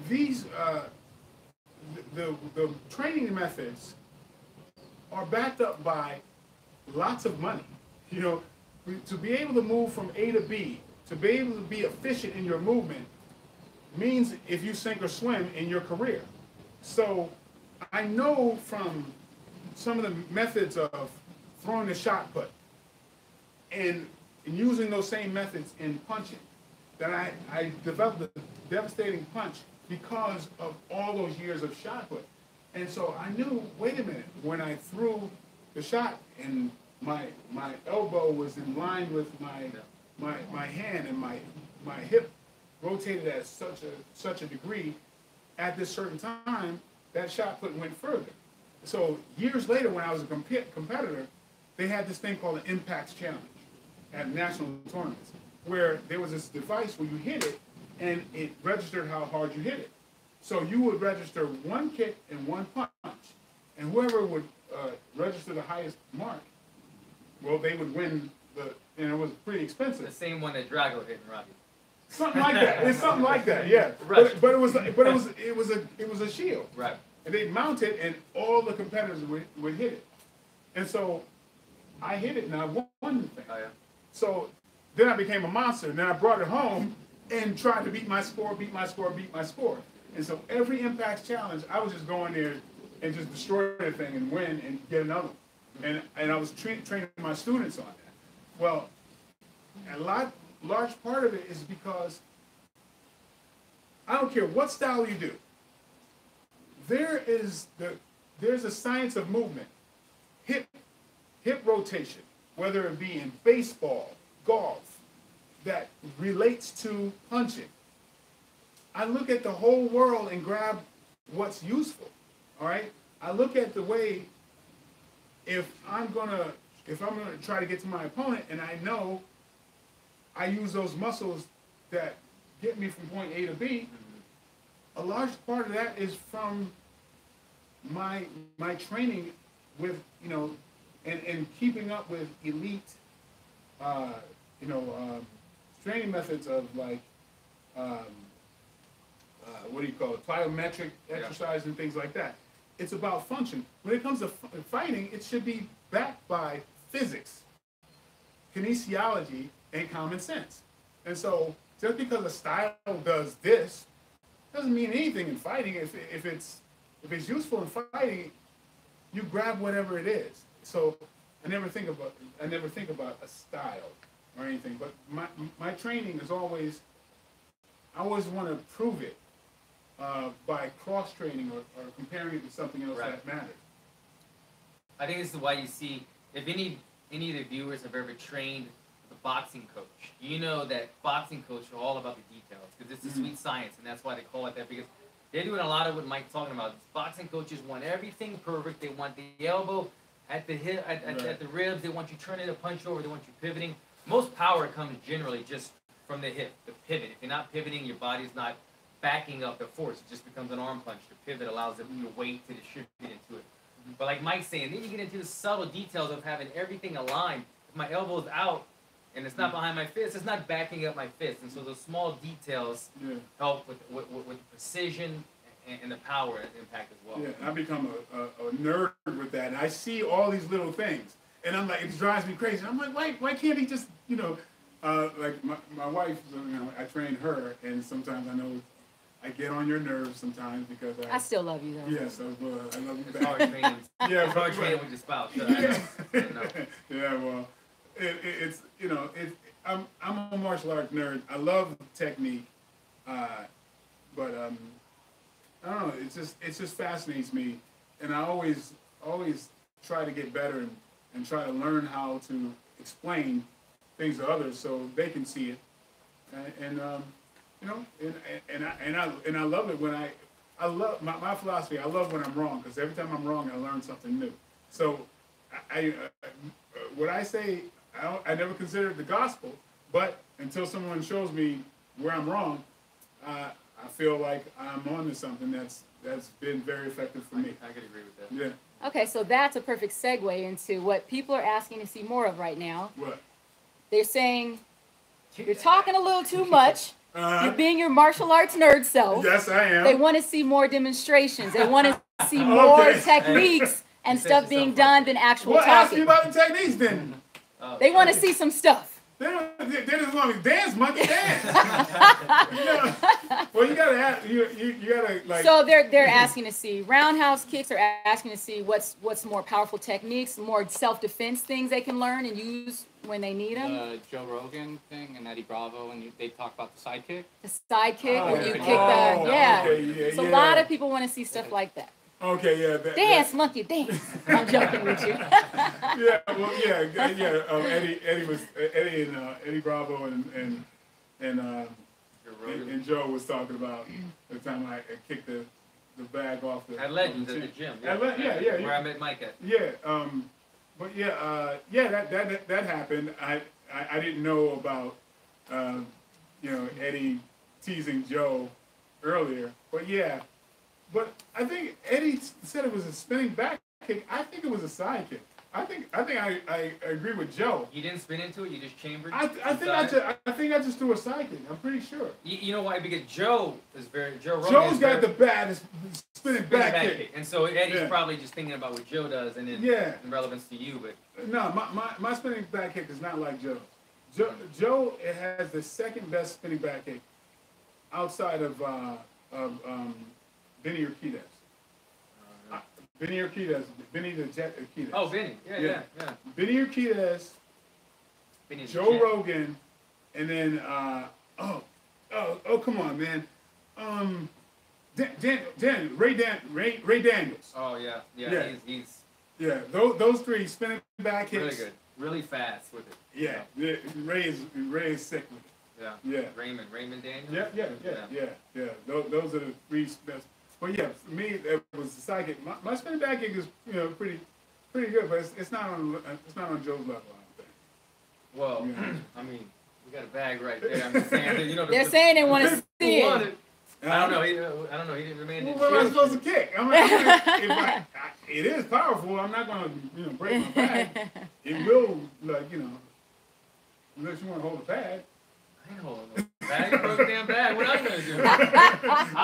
these the training methods are backed up by lots of money. You know, to be able to move from A to B, to be able to be efficient in your movement, means if you sink or swim in your career. So I know from some of the methods of throwing the shot put and using those same methods in punching that I developed a devastating punch because of all those years of shot put. And so I knew, wait a minute, when I threw the shot and my elbow was in line with my hand and my hip rotated at such a degree at this certain time, that shot put went further. So years later, when I was a competitor, they had this thing called an impacts challenge at national tournaments, where there was this device where you hit it and it registered how hard you hit it. So you would register one kick and one punch, and whoever would register the highest mark, well, they would win and it was pretty expensive. The same one that Drago hit in Rocky. Something like that. It's something like that, yeah. Right. But it was a shield. Right. And they'd mount it, and all the competitors would hit it. And so I hit it, and I won the thing. Oh, yeah. So then I became a monster, and then I brought it home and tried to beat my score. And so every Impacts challenge, I was just going there and just destroy the thing and win and get another one. And I was training my students on that. Well, a large part of it is because I don't care what style you do. There's a science of movement, hip rotation, whether it be in baseball, golf, that relates to punching. I look at the whole world and grab what's useful. All right. I look at the way if I'm gonna try to get to my opponent, and I know I use those muscles that get me from point A to B. A large part of that is from my training with, you know, and keeping up with elite, training methods of like, what do you call it, plyometric exercise and things like that. it's about function. When it comes to fighting, it should be backed by physics, kinesiology, and common sense. And so just because a style does this doesn't mean anything in fighting. If it's useful in fighting, you grab whatever it is. So I never think about a style or anything. But my training is always, I always want to prove it by cross training or comparing it to something else that matters. I think this is why you see, if any of the viewers have ever trained with a boxing coach, you know that boxing coaches are all about the details, because it's a sweet science, and that's why they call it that, because they're doing a lot of what Mike's talking about. Boxing coaches want everything perfect. They want the elbow at the hip, at the ribs. They want you turning the punch over. They want you pivoting. Most power comes generally just from the hip, the pivot. If you're not pivoting, your body's not backing up the force. It just becomes an arm punch. The pivot allows your weight to distribute into it. But like Mike's saying, then you get into the subtle details of having everything aligned. If my elbow's out and it's not behind my fist, it's not backing up my fist. And so those small details help with the precision and the power and impact as well. Yeah, I become a nerd with that. And I see all these little things. And I'm like, it drives me crazy. I'm like, why can't he just, like my wife, I train her, and sometimes I know I get on your nerves sometimes because I still love you though. Yes, I love you back. Hard training. Yeah, hard training with your spouse. So yeah, well, it's I'm a martial arts nerd. I love technique, but I don't know. It just fascinates me, and I always try to get better and try to learn how to explain things to others so they can see it, and I love it when I love my philosophy. I love when I'm wrong, because every time I'm wrong, I learn something new. So what I say, I never consider it the gospel, but until someone shows me where I'm wrong, I feel like I'm on to something that's been very effective for me. I could agree with that. Yeah. Okay, so that's a perfect segue into what people are asking to see more of right now. What? They're saying you're talking a little too much. You're being your martial arts nerd self. Yes, I am. They want to see more demonstrations. They want to see more techniques and stuff being done than actual talking. Well, ask me about the techniques then. They want to see some stuff. They're as long as dance, monkey dance. Well, you gotta ask, you gotta like. So they're asking to see roundhouse kicks. They're asking to see what's more powerful techniques, more self-defense things they can learn and use when they need them. The Joe Rogan thing and Eddie Bravo, and they talk about the side kick. The side kick, where you kick the Okay, So a lot of people want to see stuff like that. Okay, yeah. Dance, monkey, dance. I'm joking with you. Yeah, well, yeah. Eddie Bravo and Joe was talking about the time I kicked the bag off the. At Legends at the gym. Yeah. Where I met Mike at. Yeah, but that happened. I didn't know about Eddie teasing Joe earlier, but yeah. But I think Eddie said it was a spinning back kick. I think it was a side kick. I think I agree with Joe. You didn't spin into it. You just chambered. I think I just threw a side kick. I'm pretty sure. You know why? Because Joe Rogan. Joe's got the baddest spinning back kick. And so Eddie's probably just thinking about what Joe does and then in relevance to you. But no, my spinning back kick is not like Joe. Joe has the second best spinning back kick outside of Benny Urquidez. Benny the Jet Urquidez. Oh, Benny. Yeah. Benny Urquidez, Joe Rogan, and then come on, man. Ray Daniels. Oh yeah. He's those three spinning back kicks. Really good. Really fast with it. Yeah. Ray is sick with it. Yeah. Raymond Daniels. Yeah. Those are the three best. But yeah, for me, it was the side kick. My spinning back kick is pretty good, but it's not on Joe's level, I don't think. Well, I mean, we got a bag right there. I'm just saying, they're saying they want to see it. I don't know. He didn't remain. What am I supposed to kick? It is powerful. I'm not going to break my back. It will, unless you want to hold the pad. I ain't holding Bag broke damn bag. What else am I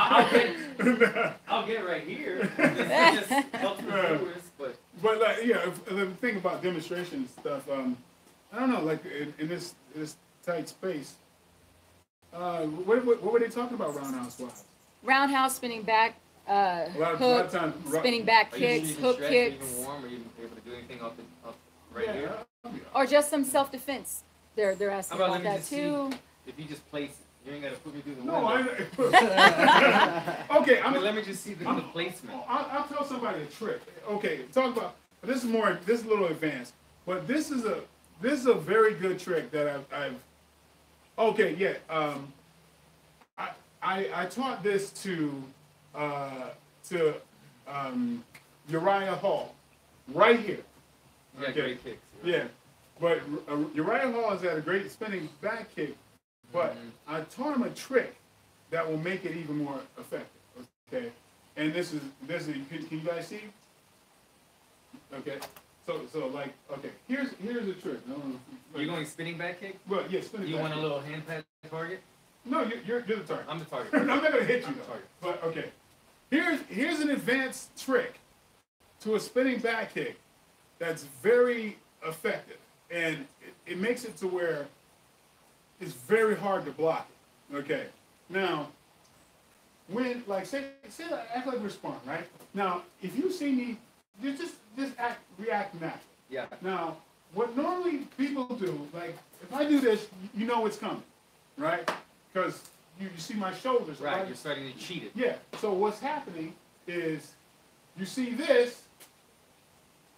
gonna do? I'll get right here. This just helps the viewers, but like, yeah, the thing about demonstration stuff, I don't know, like in this tight space, what were they talking about roundhouse wise? Roundhouse, spinning back, A lot of times, spinning back kicks, hook kicks. Even warm? Are you able to do anything off right here? Or just some self-defense. They're asking How about about let me that just see too. if you just place it, you ain't gotta put me through the No, window. Okay, Let me just see the placement. I'll tell somebody a trick. Okay, talk about this is a little advanced, but this is a very good trick that I've. Okay, yeah. I taught this to Uriah Hall, right here. Yeah, Okay. great kicks. Yeah, but Uriah Hall has had a great spinning back kick, but I taught him a trick that will make it even more effective. Okay, and this is can you guys see? Okay, so like here's a trick. You're going spinning back kick? Well, yeah, spinning. You back want a kick. little hand pat target? No, you're the target. I'm the target. I'm not gonna hit you I'm the though. target. But okay, here's an advanced trick to a spinning back kick that's very effective, and it makes it to where it's very hard to block it. Okay, now when like say act like we're sparring, right? Now if you see me, just react naturally. Yeah. Now what normally people do, like if I do this, you know it's coming, right? Because you see my shoulders, Right, you're starting to cheat it. Yeah, so what's happening is you see this,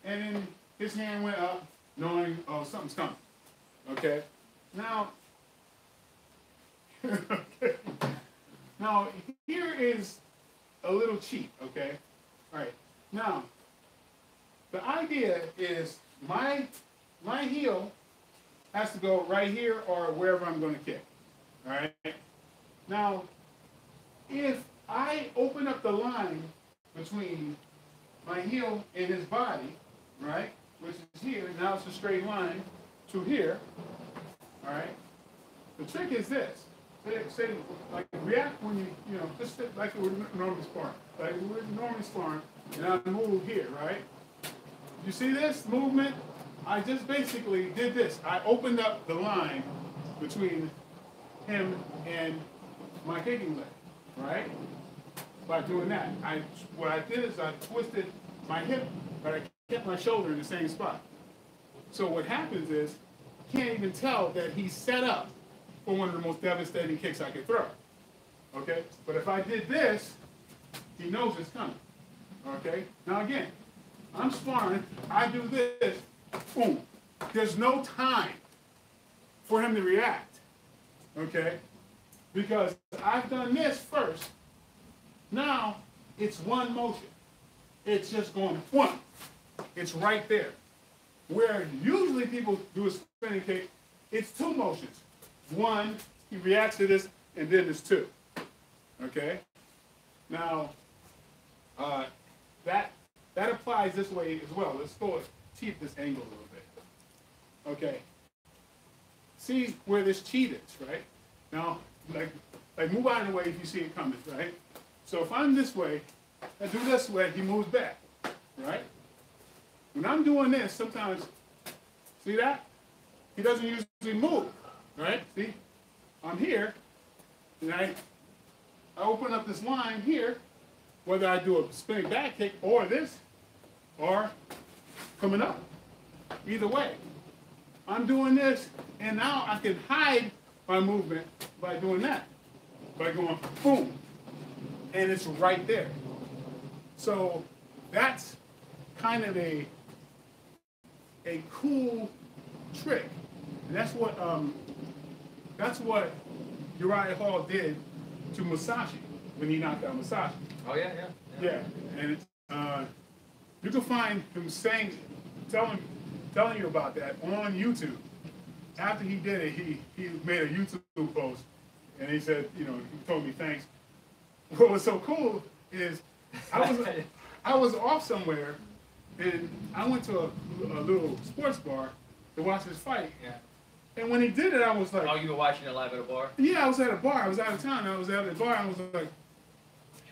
and then his hand went up, knowing, oh, something's coming. Okay? Now, now here is a little cheat, okay? All right, now, the idea is my heel has to go right here or wherever I'm going to kick. All right. Now, if I open up the line between my heel and his body, right, which is here, now it's a straight line to here, all right, the trick is this. Say like, react when you know, just like we're normally sparring. Like we're normally sparring, and I move here, right? You see this movement? I just basically did this. I opened up the line between him and my kicking leg, right? By doing that, what I did is I twisted my hip, but I kept my shoulder in the same spot. So what happens is, you can't even tell that he's set up for one of the most devastating kicks I could throw. Okay? But if I did this, he knows it's coming. Okay? Now again, I'm sparring, I do this, boom. There's no time for him to react. Okay? Because I've done this first. Now, it's one motion. It's just going one. It's right there. Where usually people do a spinning kick, it's two motions. One, he reacts to this, and then there's two. Okay? Now, that applies this way as well. Let's go cheat this angle a little bit. Okay? See where this cheat is, right? Now, like move out of the way if you see it coming, right? So if I'm this way, I do this way, he moves back, right? When I'm doing this, sometimes, see that? He doesn't usually move, right? See? I'm here, and I open up this line here, whether I do a spinning back kick or this, or coming up. Either way. I'm doing this, and now I can hide my movement by doing that. By going boom. And it's right there. So that's kind of a cool trick. And that's what Uriah Hall did to Musashi when he knocked out Musashi. Oh yeah. Yeah. And you can find him telling you about that on YouTube. After he did it, he made a YouTube post, and he said, he told me thanks. What was so cool is I was off somewhere, and I went to a little sports bar to watch this fight. Yeah. And when he did it, I was like, oh, you were watching it live at a bar? yeah, I was at a bar. I was out of town. I was at a bar. I was like,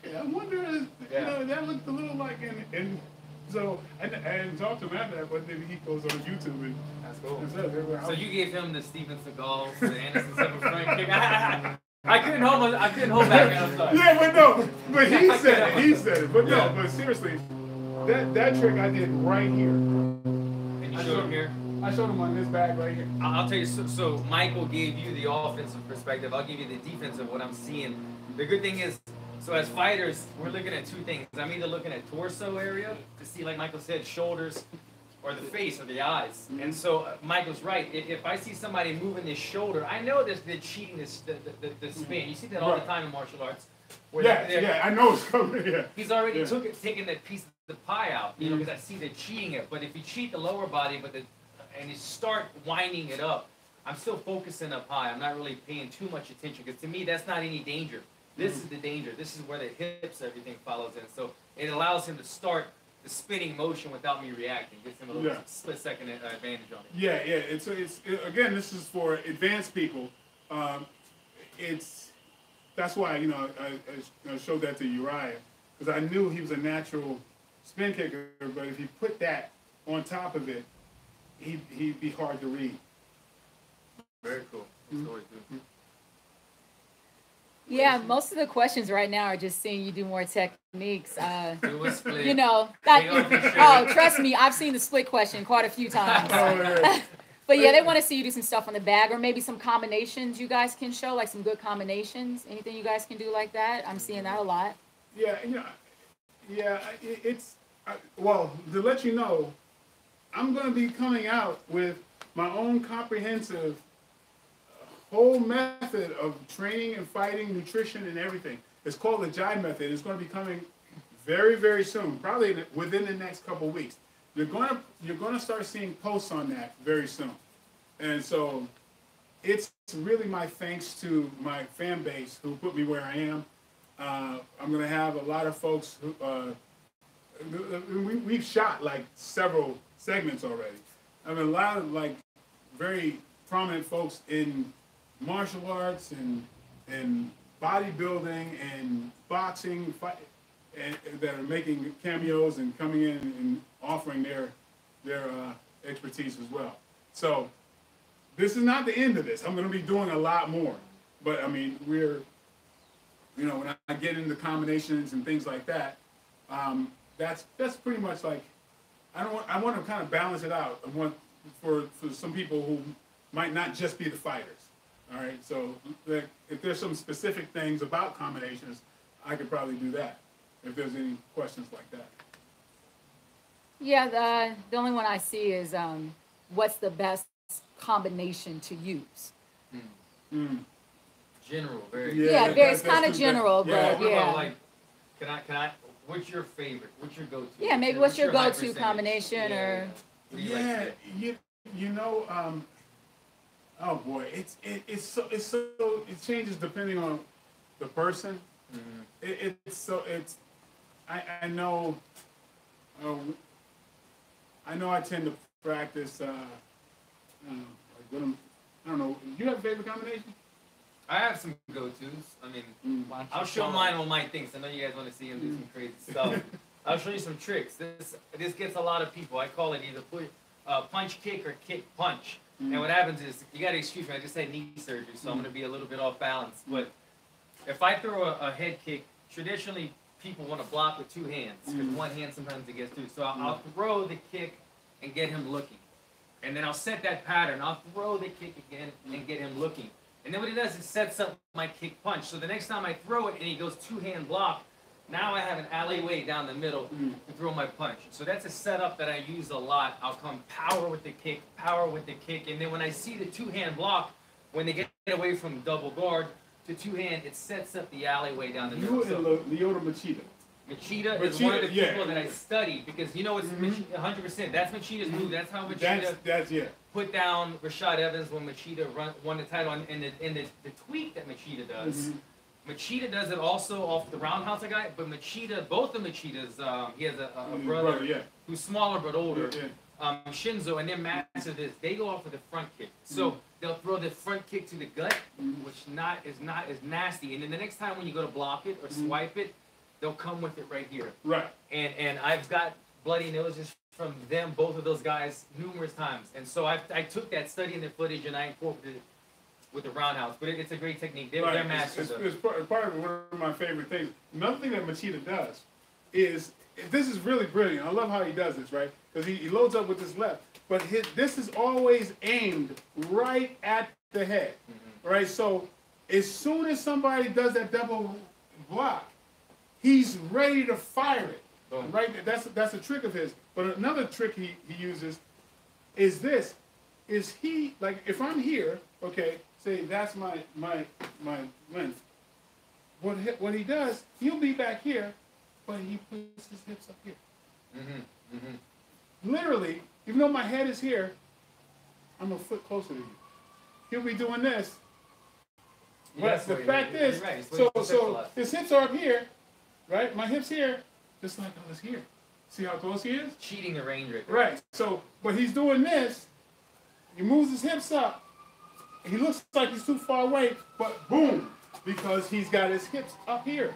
yeah, I wonder, you know, that looked a little like, and so, and talked to him after that, but then he goes on YouTube and That's cool. and says, So you gave him the Steven Seagals, the Anderson Silver front kick. I couldn't hold back. I'm sorry. yeah, but no, but he said it. He said it. But no, but seriously, that trick I did right here. And you showed him here? I showed him on this bag right here. I'll tell you, so Michael gave you the offensive perspective. I'll give you the defensive, what I'm seeing. The good thing is, so as fighters, we're looking at two things. I'm either looking at torso area to see, like Michael said, shoulders, or the face or the eyes. And so Michael's right. If I see somebody moving this shoulder, I know they're cheating the spin. You see that all the time in martial arts. Where Yeah, I know it's coming. Yeah. He's already taken that piece of the pie out, you know, because I see they're cheating it. But if you cheat the lower body, and you start winding it up, I'm still focusing up high. I'm not really paying too much attention because to me, that's not any danger. This is the danger. This is where the hips, everything follows in. So it allows him to start the spinning motion without me reacting. Gives him a little split-second advantage on it. Yeah. It's again, this is for advanced people. That's why, you know, I showed that to Uriah because I knew he was a natural spin kicker, but if he put that on top of it, he'd be hard to read. Very cool. Story too. Yeah, most of the questions right now are just seeing you do more techniques. Do a split. You know, trust me, I've seen the split question quite a few times. But yeah, they want to see you do some stuff on the bag or maybe some combinations you guys can show, like some good combinations. Anything you guys can do like that? I'm seeing that a lot. Yeah, you know, well, to let you know, I'm going to be coming out with my own comprehensive whole method of training and fighting, nutrition and everything. It's called the Jive Method. It's going to be coming very, very soon, probably within the next couple of weeks. You're going to start seeing posts on that very soon. And so it's really my thanks to my fan base who put me where I am. I'm going to have a lot of folks who, we've shot like several segments already. I mean, a lot of like very prominent folks in martial arts and bodybuilding and boxing and that are making cameos and coming in and offering their expertise as well. So this is not the end of this. I'm going to be doing a lot more, but I mean when I get into combinations and things like that, that's pretty much like I want to kind of balance it out. I want for some people who might not just be the fighters. All right, so if there's some specific things about combinations, I could probably do that. If there's any questions like that. Yeah, the only one I see is what's the best combination to use? General, very. Yeah, it's kind of general, but yeah. Like, can I? What's your favorite? What's your go-to? Yeah, maybe what's your go-to combination or? Yeah, you know, oh boy, it changes depending on the person. I know I tend to practice. I don't know. Do you have a favorite combination? I have some go-tos. I mean, I'll show mine on my things. I know you guys want to see him do some crazy stuff. I'll show you some tricks. This gets a lot of people. I call it either punch kick or kick punch. And what happens is, you got to excuse me, I just had knee surgery, so I'm going to be a little bit off balance. But if I throw a head kick, traditionally people want to block with two hands because one hand sometimes it gets through. So I'll throw the kick and get him looking. And then I'll set that pattern. I'll throw the kick again and get him looking. And then what it does is sets up my kick punch. So the next time I throw it and he goes two-hand block, now I have an alleyway down the middle to throw my punch. So that's a setup that I use a lot. I'll come power with the kick, and then when I see the two-hand block, when they get away from double guard to two-hand, it sets up the alleyway down the middle. You and Lyoto Machida. Machida is one of the people that I studied because you know it's 100%. That's Machida's move. That's how Machida put down Rashad Evans when Machida won the title. And the tweak that Machida does, Machida does it also off the roundhouse guy. But Machida, both of Machidas, he has a brother who's smaller but older. Shinzo, and their master this, they go off with the front kick. So they'll throw the front kick to the gut, which is nasty. And then the next time when you go to block it or swipe it, they'll come with it right here. Right. And I've got bloody noses from them, both of those guys, numerous times. And so I took that study in their footage and I incorporated it with the roundhouse. But it's a great technique. They're masters. It's part of one of my favorite things. Another thing that Machida does is, this is really brilliant. I love how he does this, right? Because he loads up with his left. But this is always aimed right at the head, right? So as soon as somebody does that double block, he's ready to fire it, right? That's a trick of his. But another trick he uses is this. Is he, like, if I'm here, okay, say that's my length. What he does, he'll be back here, but he puts his hips up here. Literally, even though my head is here, I'm a foot closer to you. He'll be doing this. But the fact is, so his hips are up here, right? My hips here, just like I was here. See how close he is? Cheating the range right there. Right. So, but he's doing this. He moves his hips up. He looks like he's too far away, but boom, because he's got his hips up here.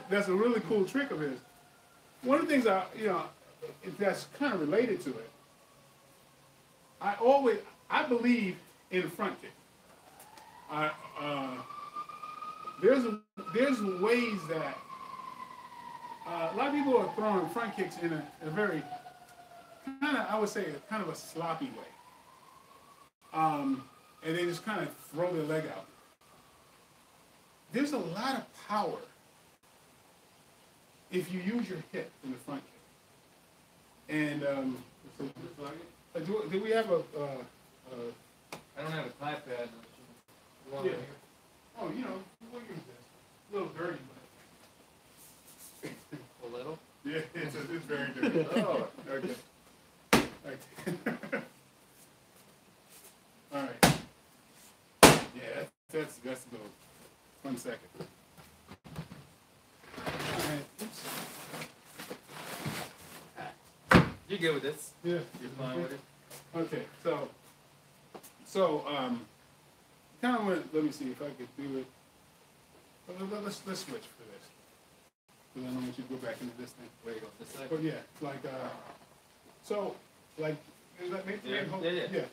That's a really cool trick of his. One of the things that's kind of related to it. I believe in the front kick. There's ways that a lot of people are throwing front kicks in a very kind of, I would say, kind of a sloppy way. And they just kind of throw their leg out. There's a lot of power if you use your hip in the front kick. And do we have a? I don't have a tie pad. Yeah. Oh, we'll use this. A little dirty, but. A little? Yeah, it's very dirty. Oh, okay. All right. Yeah, that's good. 1 second. All right. Oops. You're good with this. Yeah. You're fine with it. Okay, so kind of want. Let me see if I could do it. Let's switch for this. Because I don't want you to go back into this thing. Where you go? This side? But yeah, like so like Yeah.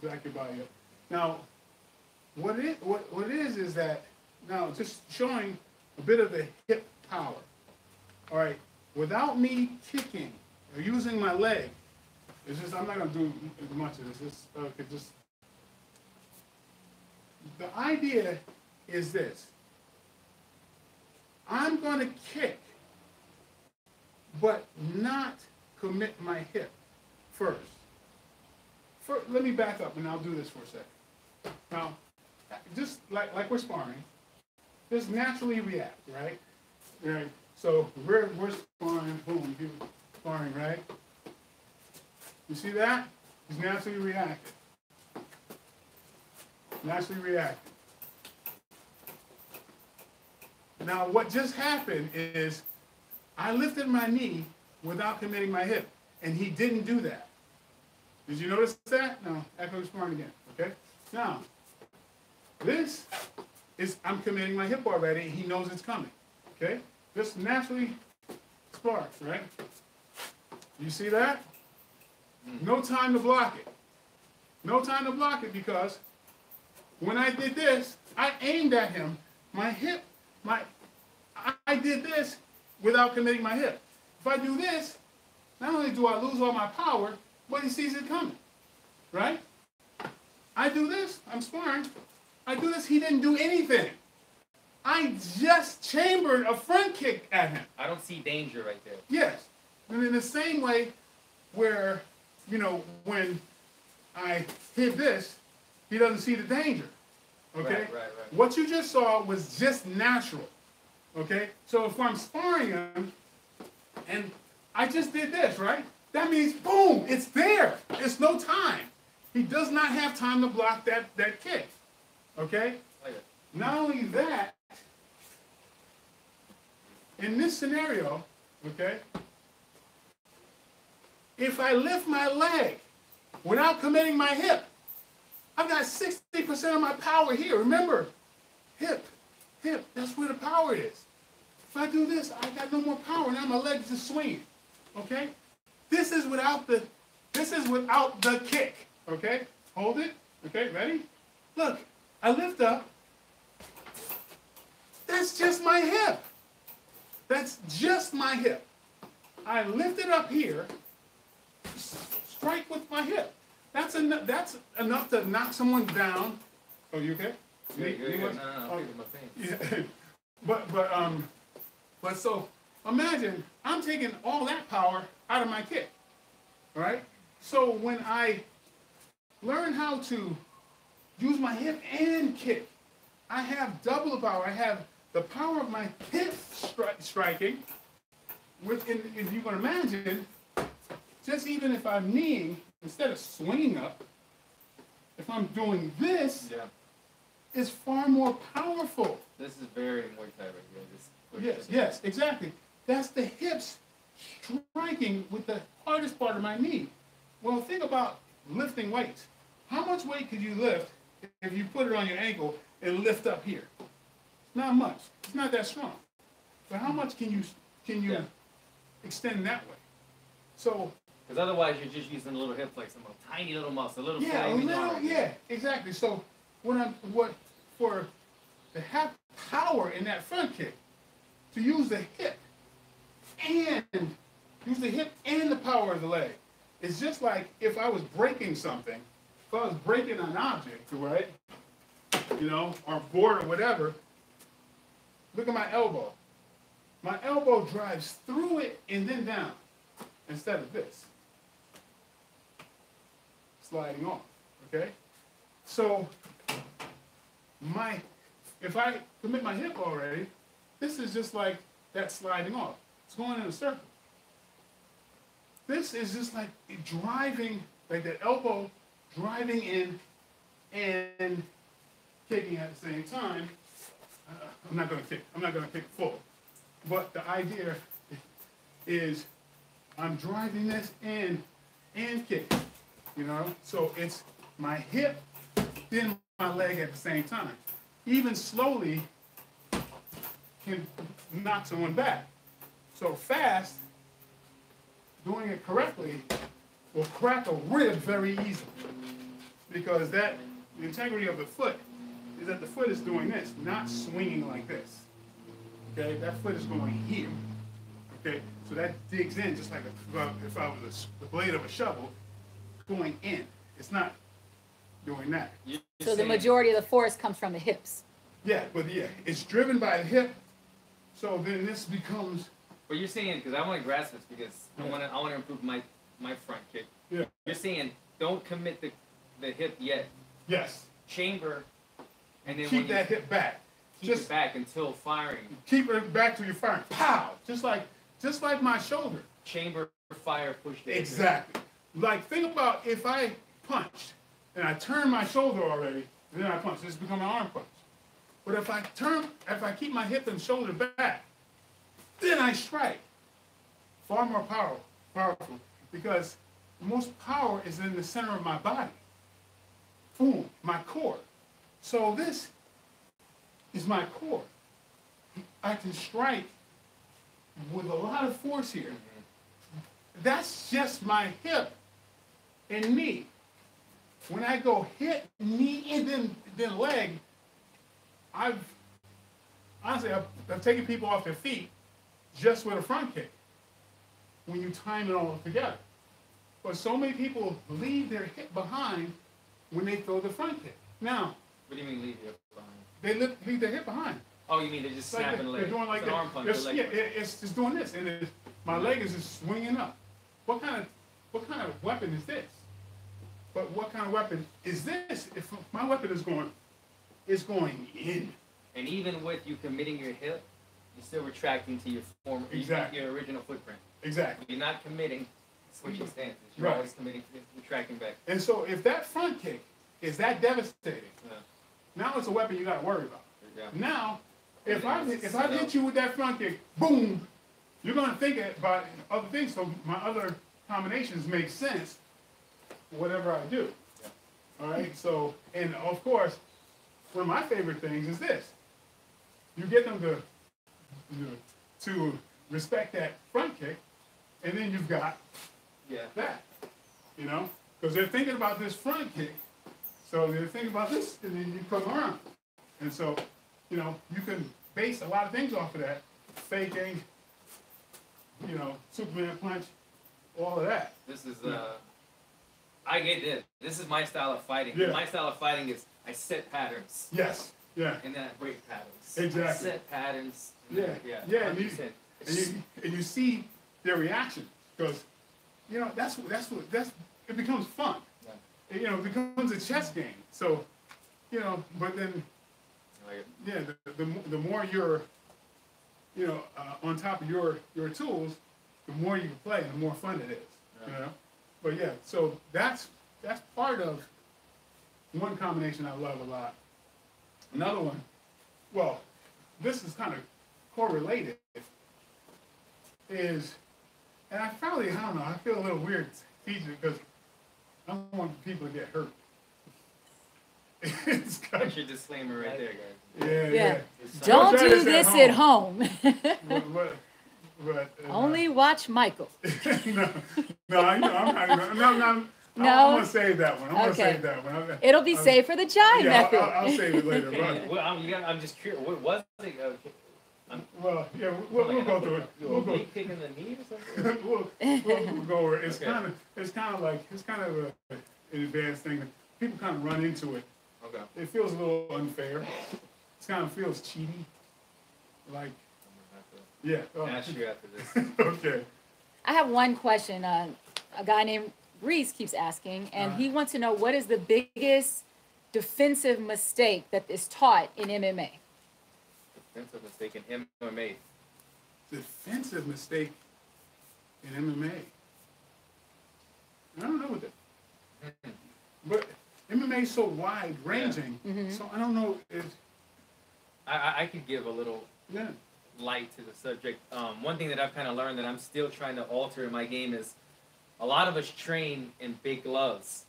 Back your body up. Now, what it is that now just showing a bit of the hip power. All right, without me kicking or using my leg, it's just I'm not gonna do much of this. Just the idea is this. I'm gonna kick, but not commit my hip first. Let me back up and I'll do this for a second. Now, just like we're sparring, just naturally react, right? Right. So we're sparring, boom, you're sparring, right? You see that? He's naturally reacting. Naturally reacting. Now what just happened is I lifted my knee without committing my hip, and he didn't do that. Did you notice that? No, echo sparring again, okay? Now, this is, I'm committing my hip already, and he knows it's coming, okay? Just naturally sparks, right? You see that? No time to block it. No time to block it because when I did this, I aimed at him. My hip, I did this without committing my hip. If I do this, not only do I lose all my power, but he sees it coming, right? I do this, I'm sparring. I do this, he didn't do anything. I just chambered a front kick at him. I don't see danger right there. Yes. And in the same way where, when I hit this, he doesn't see the danger. Okay? Right. What you just saw was just natural. Okay? So if I'm sparring him and I just did this, right? That means, boom, it's there. It's no time. He does not have time to block that kick. Okay? Not only that, in this scenario, okay, if I lift my leg without committing my hip, I've got 60% of my power here. Remember, hip, that's where the power is. If I do this, I got no more power. Now my legs just swinging. Okay? This is without the kick. Okay? Hold it. Okay, ready? Look, I lift up. That's just my hip. That's just my hip. I lift it up here, strike with my hip. That's enough to knock someone down. Oh, you okay? No, oh, yeah. But so imagine I'm taking all that power out of my kick. All right? So when I learn how to use my hip and kick, I have double the power. I have the power of my hip striking, if you can imagine, just even if I'm kneeing, instead of swinging up, if I'm doing this, it's far more powerful. This is very Muay Thai right here. Yes, exactly. That's the hips striking with the hardest part of my knee. Well, think about lifting weights. How much weight could you lift if you put it on your ankle and lift up here? Not much. It's not that strong. But how much can you extend that way? So. Because otherwise you're just using a little hip flex, a tiny little muscle, a little exactly. So for to have power in that front kick, to use the hip and the power of the leg, it's just like if I was breaking something, if I was breaking an object, right? You know, or board or whatever. Look at my elbow. My elbow drives through it and then down instead of this. Sliding off, okay? So if I commit my hip already, this is just like that sliding off. It's going in a circle. This is just like driving, like the elbow driving in and kicking at the same time. I'm not going to kick full. But the idea is I'm driving this in and kicking, you know? So it's my hip, then my leg at the same time. Even slowly can knock someone back. So fast, doing it correctly, will crack a rib very easily. Because the integrity of the foot is that the foot is doing this, not swinging like this. Okay, that foot is going here. Okay, so that digs in just like if I was the blade of a shovel going in. It's not doing that. So the majority of the force comes from the hips. Yeah, it's driven by the hip. So then this becomes. But you're saying, because I want to grasp this, because I want to improve my front kick. Yeah. You're saying don't commit the hip yet. Yes. Chamber, and then keep that hip back. Keep it back until firing. Keep it back till you're firing. Pow! Just like my shoulder. Chamber, fire, push the hip. Exactly. Like think about if I punched and I turn my shoulder already, and then I punch. This becomes an arm punch. But if I keep my hip and shoulder back, then I strike. Far more powerful, because most power is in the center of my body. Boom, my core. So this is my core. I can strike with a lot of force here. That's just my hip and knee. When I go hip, knee, and then leg, I've taken people off their feet just with a front kick when you time it all together. But so many people leave their hip behind when they throw the front kick. Now, what do you mean leave your hip behind? They leave their hip behind. Oh, you mean they're just snapping the leg? They're doing like it's an arm punch. It's just doing this, and my leg is just swinging up. What kind of weapon is this? But what kind of weapon is this? If my weapon is going in. And even with you committing your hip, you're still retracting to your your original footprint. Exactly. You're not committing switching stances. You're always committing, retracting back. And so if that front kick is that devastating, now it's a weapon you got to worry about. Yeah. Now, if I hit you with that front kick, boom, you're going to think about other things. So my other combinations make sense, whatever I do. All right. So, and of course, one of my favorite things is this: you get them to respect that front kick, and then you've got that. You know, because they're thinking about this front kick, so they're thinking about this, and then you come around, and so, you know, you can base a lot of things off of that, faking, you know, Superman punch, all of that. This is I get this. This is my style of fighting. Yeah. My style of fighting is I set patterns. Yes. Yeah. And then I break patterns. Exactly. I set patterns. Yeah. Yeah. And you see their reaction, because, you know, that's it becomes fun. Yeah. You know, it becomes a chess game. So, you know, but then, yeah, the more you're, you know, on top of your tools, the more you can play and the more fun it is. Yeah. You know, but yeah, so that's part of one combination I love a lot. Another one, well, this is kind of correlated, is, and I don't know, I feel a little weird teaching because I don't want people to get hurt. It's kind That's your disclaimer right there, guys. Yeah. Don't do this at home. But, Only watch Michael. no, I'm gonna save that one. I'm gonna save that one. It'll be safe for the Jive method. I'll save it later. Well, I'm just curious. What was it? Well, yeah, we'll go through it. We'll go. Kicking the knee or something? we'll go over it. It's kind of an advanced thing. People kind of run into it. Okay. It feels a little unfair. It kind of feels cheaty. Like, yeah. Ask you after this. Okay. I have one question. A guy named Reese keeps asking, and he wants to know, what is the biggest defensive mistake that is taught in MMA? Defensive mistake in MMA. Defensive mistake in MMA. I don't know what that. But MMA is so wide ranging, so I don't know if. I could give a little Yeah. light to the subject. One thing that I've kind of learned that I'm still trying to alter in my game is a lot of us train in big gloves,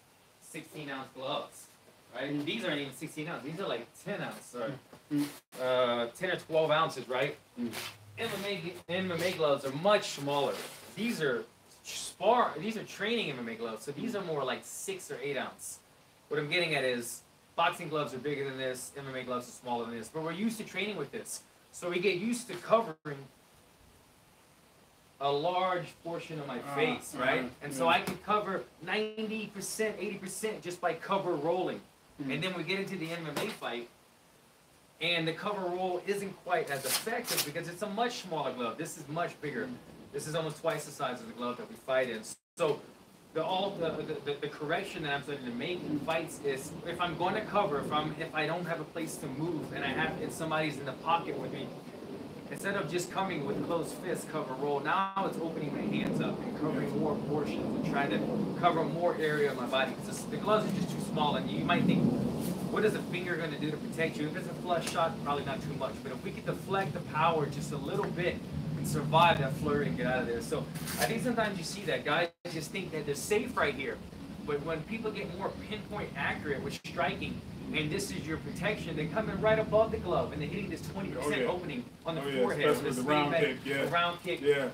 16-ounce gloves, right? And these aren't even 16 ounce. These are like 10 ounce or 10 or 12 ounces, right? MMA gloves are much smaller. These are training MMA gloves, so these are more like 6 or 8 ounce. What I'm getting at is boxing gloves are bigger than this, MMA gloves are smaller than this, but we're used to training with this. So we get used to covering a large portion of my face, right? And so I can cover 90%, 80% just by cover rolling. And then we get into the MMA fight, and the cover roll isn't quite as effective because it's a much smaller glove. This is much bigger. This is almost twice the size of the glove that we fight in. So the correction that I'm starting to make in fights is, if I'm going to cover, if I don't have a place to move and somebody's in the pocket with me, instead of just coming with closed fists, cover roll, now it's opening my hands up and covering more portions and trying to cover more area of my body. Because the gloves are just too small, and you might think, what is a finger going to do to protect you? If it's a flush shot, probably not too much. But if we could deflect the power just a little bit and survive that flurry and get out of there. So I think sometimes you see that guys just think that they're safe right here. But when people get more pinpoint accurate with striking, and this is your protection, they're coming right above the glove, and they're hitting this 20% opening on the forehead. Especially the round kick, The round kick. Yeah.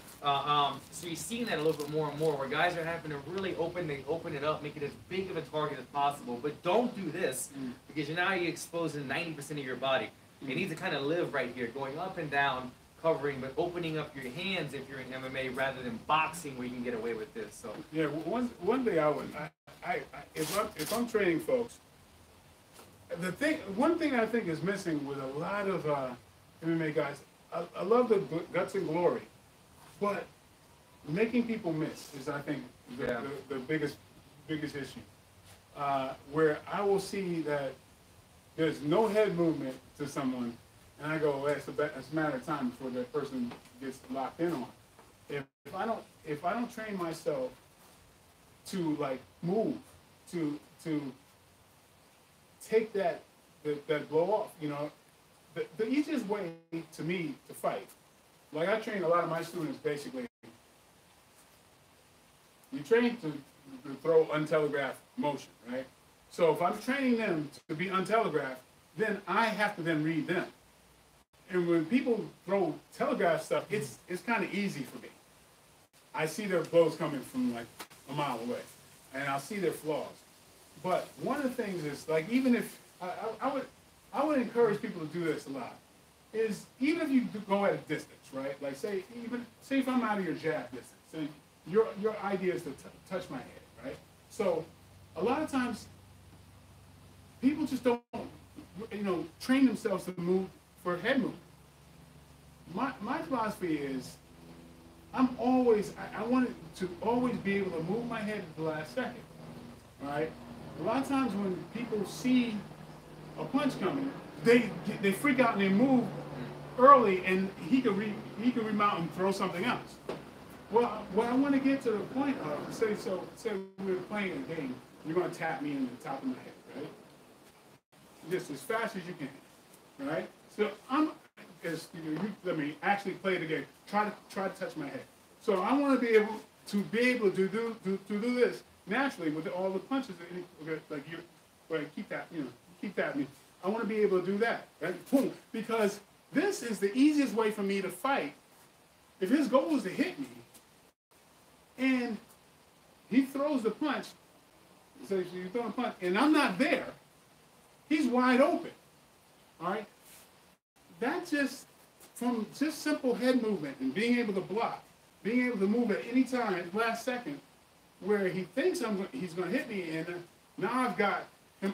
So you're seeing that a little bit more and more, where guys are having to really open it up, make it as big of a target as possible. But don't do this, because now you're exposing 90% of your body. You need to kind of live right here, going up and down, covering, but opening up your hands if you're in MMA rather than boxing, where you can get away with this. So yeah, one thing if I'm training folks, one thing I think is missing with a lot of MMA guys, I love the guts and glory, but making people miss is, I think, the biggest issue. Where I will see that there's no head movement to someone, and I go, well, it's a matter of time before that person gets locked in on. If I don't train myself to like move, to take that blow off, you know, the easiest way to me to fight, like I train a lot of my students basically, You train to throw untelegraphed motion, right? So if I'm training them to be untelegraphed, then I have to then read them. And when people throw telegraph stuff, it's kind of easy for me. I see their blows coming from like a mile away, and I'll see their flaws. But one of the things is, like, even if I would encourage people to do this a lot, is even if you go at a distance, right? Like say if I'm out of your jab distance, so your idea is to touch my head, right? So a lot of times people just don't, train themselves to move for head movement. My philosophy is I wanted to always be able to move my head at the last second, all right? A lot of times when people see a punch coming, they freak out and they move early, and he could remount and throw something else. Well, what I want to get to the point of, say we're playing a game, you're going to tap me in the top of my head, right? Just as fast as you can, right? So let me actually play the game. Try to touch my head. So I want to be able to do this naturally with all the punches. Like keep tapping me. I want to be able to do that, right? Boom, because this is the easiest way for me to fight. If his goal is to hit me, and he throws the punch, so you throw a punch, and I'm not there, he's wide open. All right? That's just from just simple head movement and being able to block, being able to move at any time, last second, where he thinks he's going to hit me, and now I've got him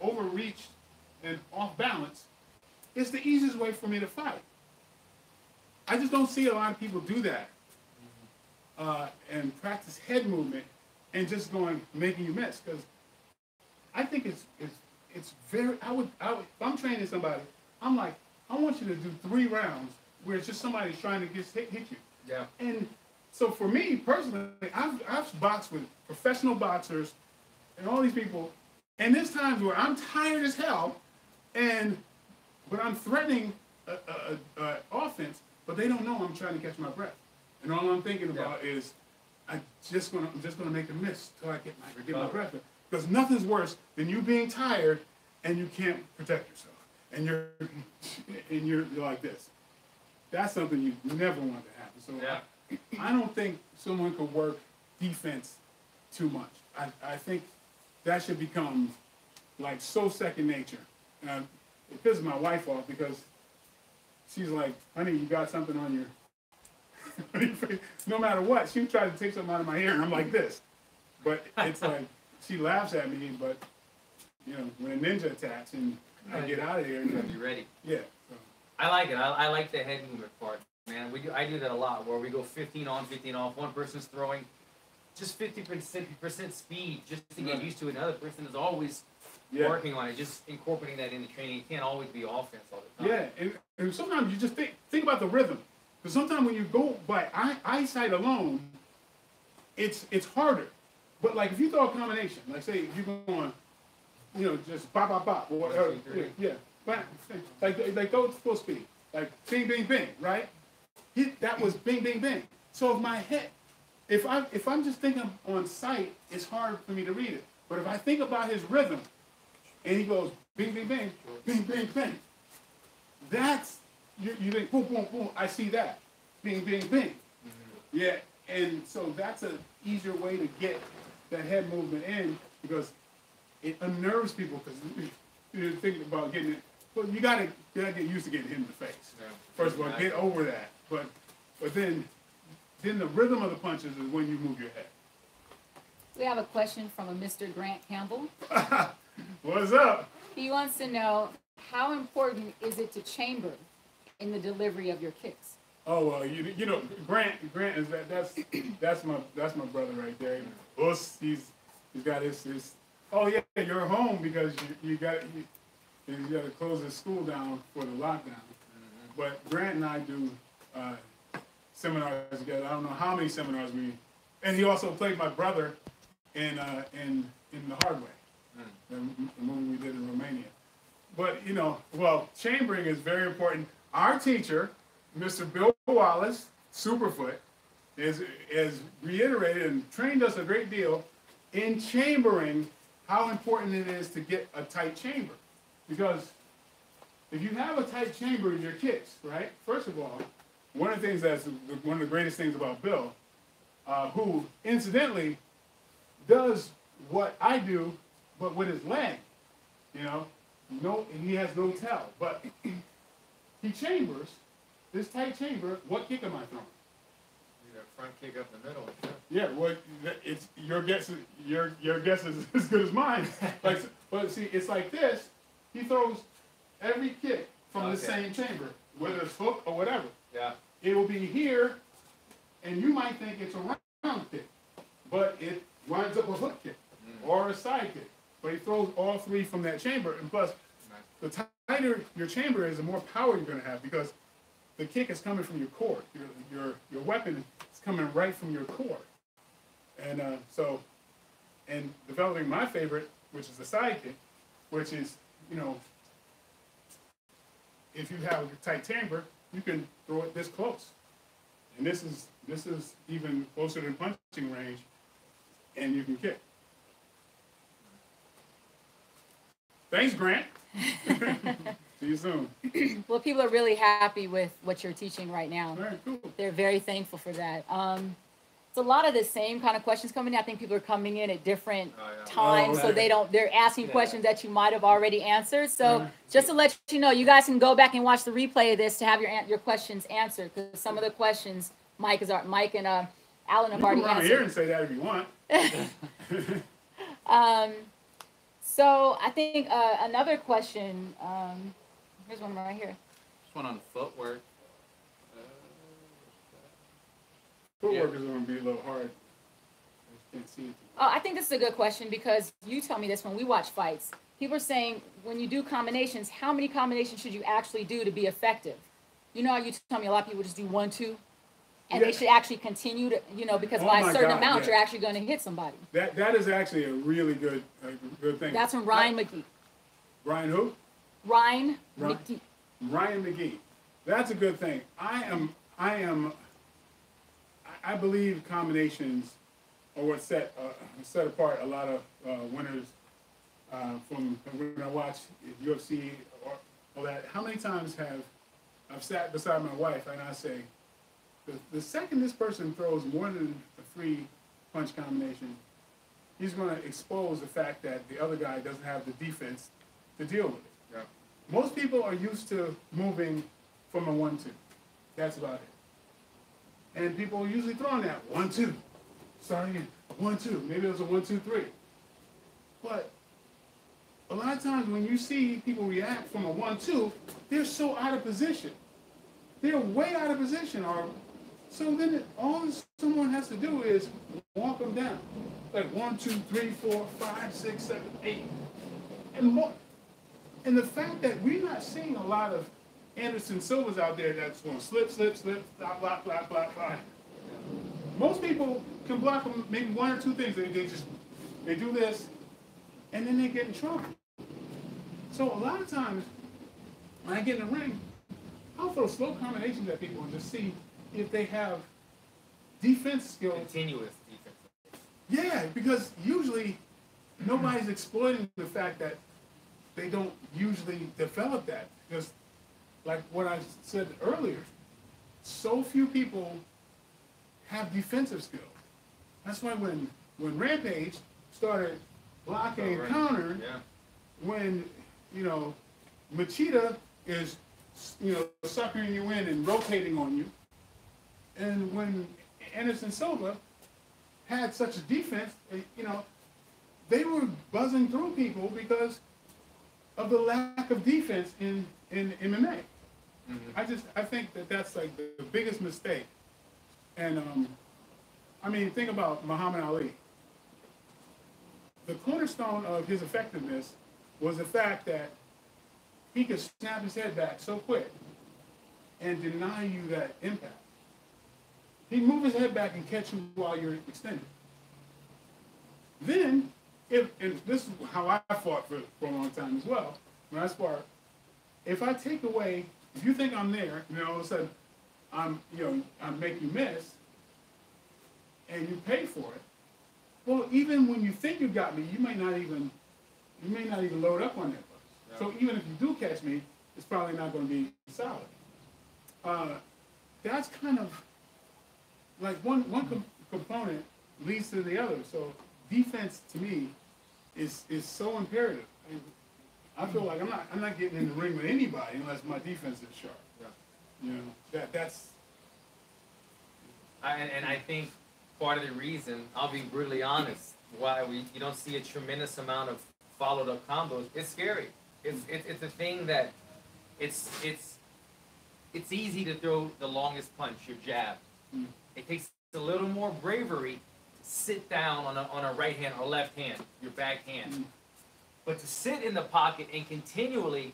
overreached and off balance. It's the easiest way for me to fight. I just don't see a lot of people do that and practice head movement and just making you miss, because I think it's very. If I'm training somebody, I'm like, I want you to do 3 rounds where it's just somebody trying to just hit you. Yeah. And so for me personally, I've boxed with professional boxers and all these people, and there's times where I'm tired as hell, but I'm threatening offense, but they don't know I'm trying to catch my breath, and all I'm thinking about is I'm just gonna make a miss till I get my breath. Because nothing's worse than you being tired and you can't protect yourself, and you're like this. That's something you never want to happen. So I don't think someone could work defense too much. I think that should become like so second nature. It pisses my wife off because she's like, honey, you got something on your face. No matter what, she tried to take something out of my hair, and I'm like this. But it's like, she laughs at me, but, when a ninja attacks and I get out of here. You gotta be ready. Yeah. So. I like it. I like the head movement part, man. I do that a lot, where we go 15 on, 15 off. One person's throwing just 50% speed just to get used to it. Another person is always working on it, just incorporating that into training. It can't always be offense all the time. Yeah, and sometimes you just think about the rhythm. Because sometimes when you go by eyesight alone, it's harder. But like if you throw a combination, like say if you're going, just bop, bop, bop, or whatever. Yeah. Like go full speed. Like bing, bing, bing, right? That was bing, bing, bing. So if my head, if I'm just thinking on sight, it's hard for me to read it. But if I think about his rhythm, and he goes bing, bing, bing, bing, bing, bing, that's, you think boom, boom, boom, I see that. Bing, bing, bing. Mm-hmm. Yeah, and so that's an easier way to get that head movement in, because it unnerves people, because you're thinking about getting it. Well, you gotta get used to getting hit in the face. Yeah. First of all, get over that. But then the rhythm of the punches is when you move your head. We have a question from a Mr. Grant Campbell. What's up? He wants to know, how important is it to chamber in the delivery of your kicks? Oh well, Grant is that's my brother right there. He's got his. Oh yeah, you're home because you got to close the school down for the lockdown. Mm-hmm. But Grant and I do seminars together. I don't know how many seminars and he also played my brother in The Hard Way, the movie we did in Romania. But chambering is very important. Our teacher, Mr. Bill Wallace, Superfoot, is reiterated and trained us a great deal in chambering, how important it is to get a tight chamber. Because if you have a tight chamber in your kicks, right? First of all, one of the things that's one of the greatest things about Bill, who incidentally does what I do, but with his leg. You know, he has no tell, but he chambers this tight chamber. What kick am I throwing? Front kick up the middle. Sure. Yeah, well, it's your guess. Your guess is as good as mine. Like, but see, it's like this. He throws every kick from the same chamber, whether it's hook or whatever. Yeah. It will be here, and you might think it's a round kick, but it winds up a hook kick or a side kick. But he throws all three from that chamber, and plus, the tighter your chamber is, the more power you're going to have because the kick is coming from your core. Your weapon is coming right from your core. And and developing my favorite, which is the side kick, which is, if you have a tight chamber, you can throw it this close. And this is even closer than punching range, and you can kick. Thanks, Grant. See you soon. Well, people are really happy with what you're teaching right now. Very cool. They're very thankful for that. It's a lot of the same kind of questions coming in. I think people are coming in at different times, so they're asking questions that you might have already answered. So just to let you know, you guys can go back and watch the replay of this to have your questions answered, because some of the questions Mike and Alan have already answered. You can come here and say that if you want. So I think another question. Here's one right here. This one on footwork. Footwork is going to be a little hard. I can't see it. I think this is a good question because you tell me this when we watch fights. People are saying when you do combinations, how many combinations should you actually do to be effective? You know how you tell me a lot of people just do 1, 2, and they should actually continue to, because by a certain amount you're actually going to hit somebody. That is actually a really good thing. That's from Ryan McGee. Ryan who? Ryan McGee. Ryan McGee. That's a good thing. I believe combinations are what set apart a lot of winners from when I watch UFC or all that. How many times I've sat beside my wife and I say, the second this person throws more than a 3-punch combination, he's going to expose the fact that the other guy doesn't have the defense to deal with it. Yeah. Most people are used to moving from a 1-2. That's about it. And people are usually throwing that 1-2. Starting again, 1-2. Maybe it was a 1-2-3. But a lot of times when you see people react from a 1-2, they're so out of position. They're way out of position. So then all someone has to do is walk them down. Like 1, 2, 3, 4, 5, 6, 7, 8. And more. And the fact that we're not seeing a lot of Anderson Silvas out there that's going to slip, block, block, block, block, block. Most people can block them maybe 1 or 2 things. They do this, and then they get in trouble. So a lot of times, when I get in the ring, I'll throw slow combinations at people and just see if they have defense skills. Continuous defense. Yeah, because usually nobody's exploiting the fact that they don't usually develop that. Because like what I said earlier, so few people have defensive skills. That's why when Rampage started blocking and countering, when, Machida is, suckering you in and rotating on you, and when Anderson Silva had such a defense, they were buzzing through people because of the lack of defense in MMA. Mm-hmm. I think that's like the biggest mistake. And think about Muhammad Ali. The cornerstone of his effectiveness was the fact that he could snap his head back so quick and deny you that impact. He'd move his head back and catch you while you're extended. Then, and this is how I fought for a long time as well, when I spar, if I take away, if you think I'm there, all of a sudden I make you miss, and you pay for it, well, even when you think you got me, you may not even load up on that punch. So even if you do catch me, it's probably not going to be solid. That's kind of like one component leads to the other. So defense to me is so imperative. And I feel like I'm not getting in the ring with anybody unless my defense is sharp. Yeah. You know, that's. And I think part of the reason, I'll be brutally honest, why you don't see a tremendous amount of followed up combos. It's scary. It's a thing that it's easy to throw the longest punch, your jab. It takes a little more bravery to sit down on a right hand or left hand, your backhand. But to sit in the pocket and continually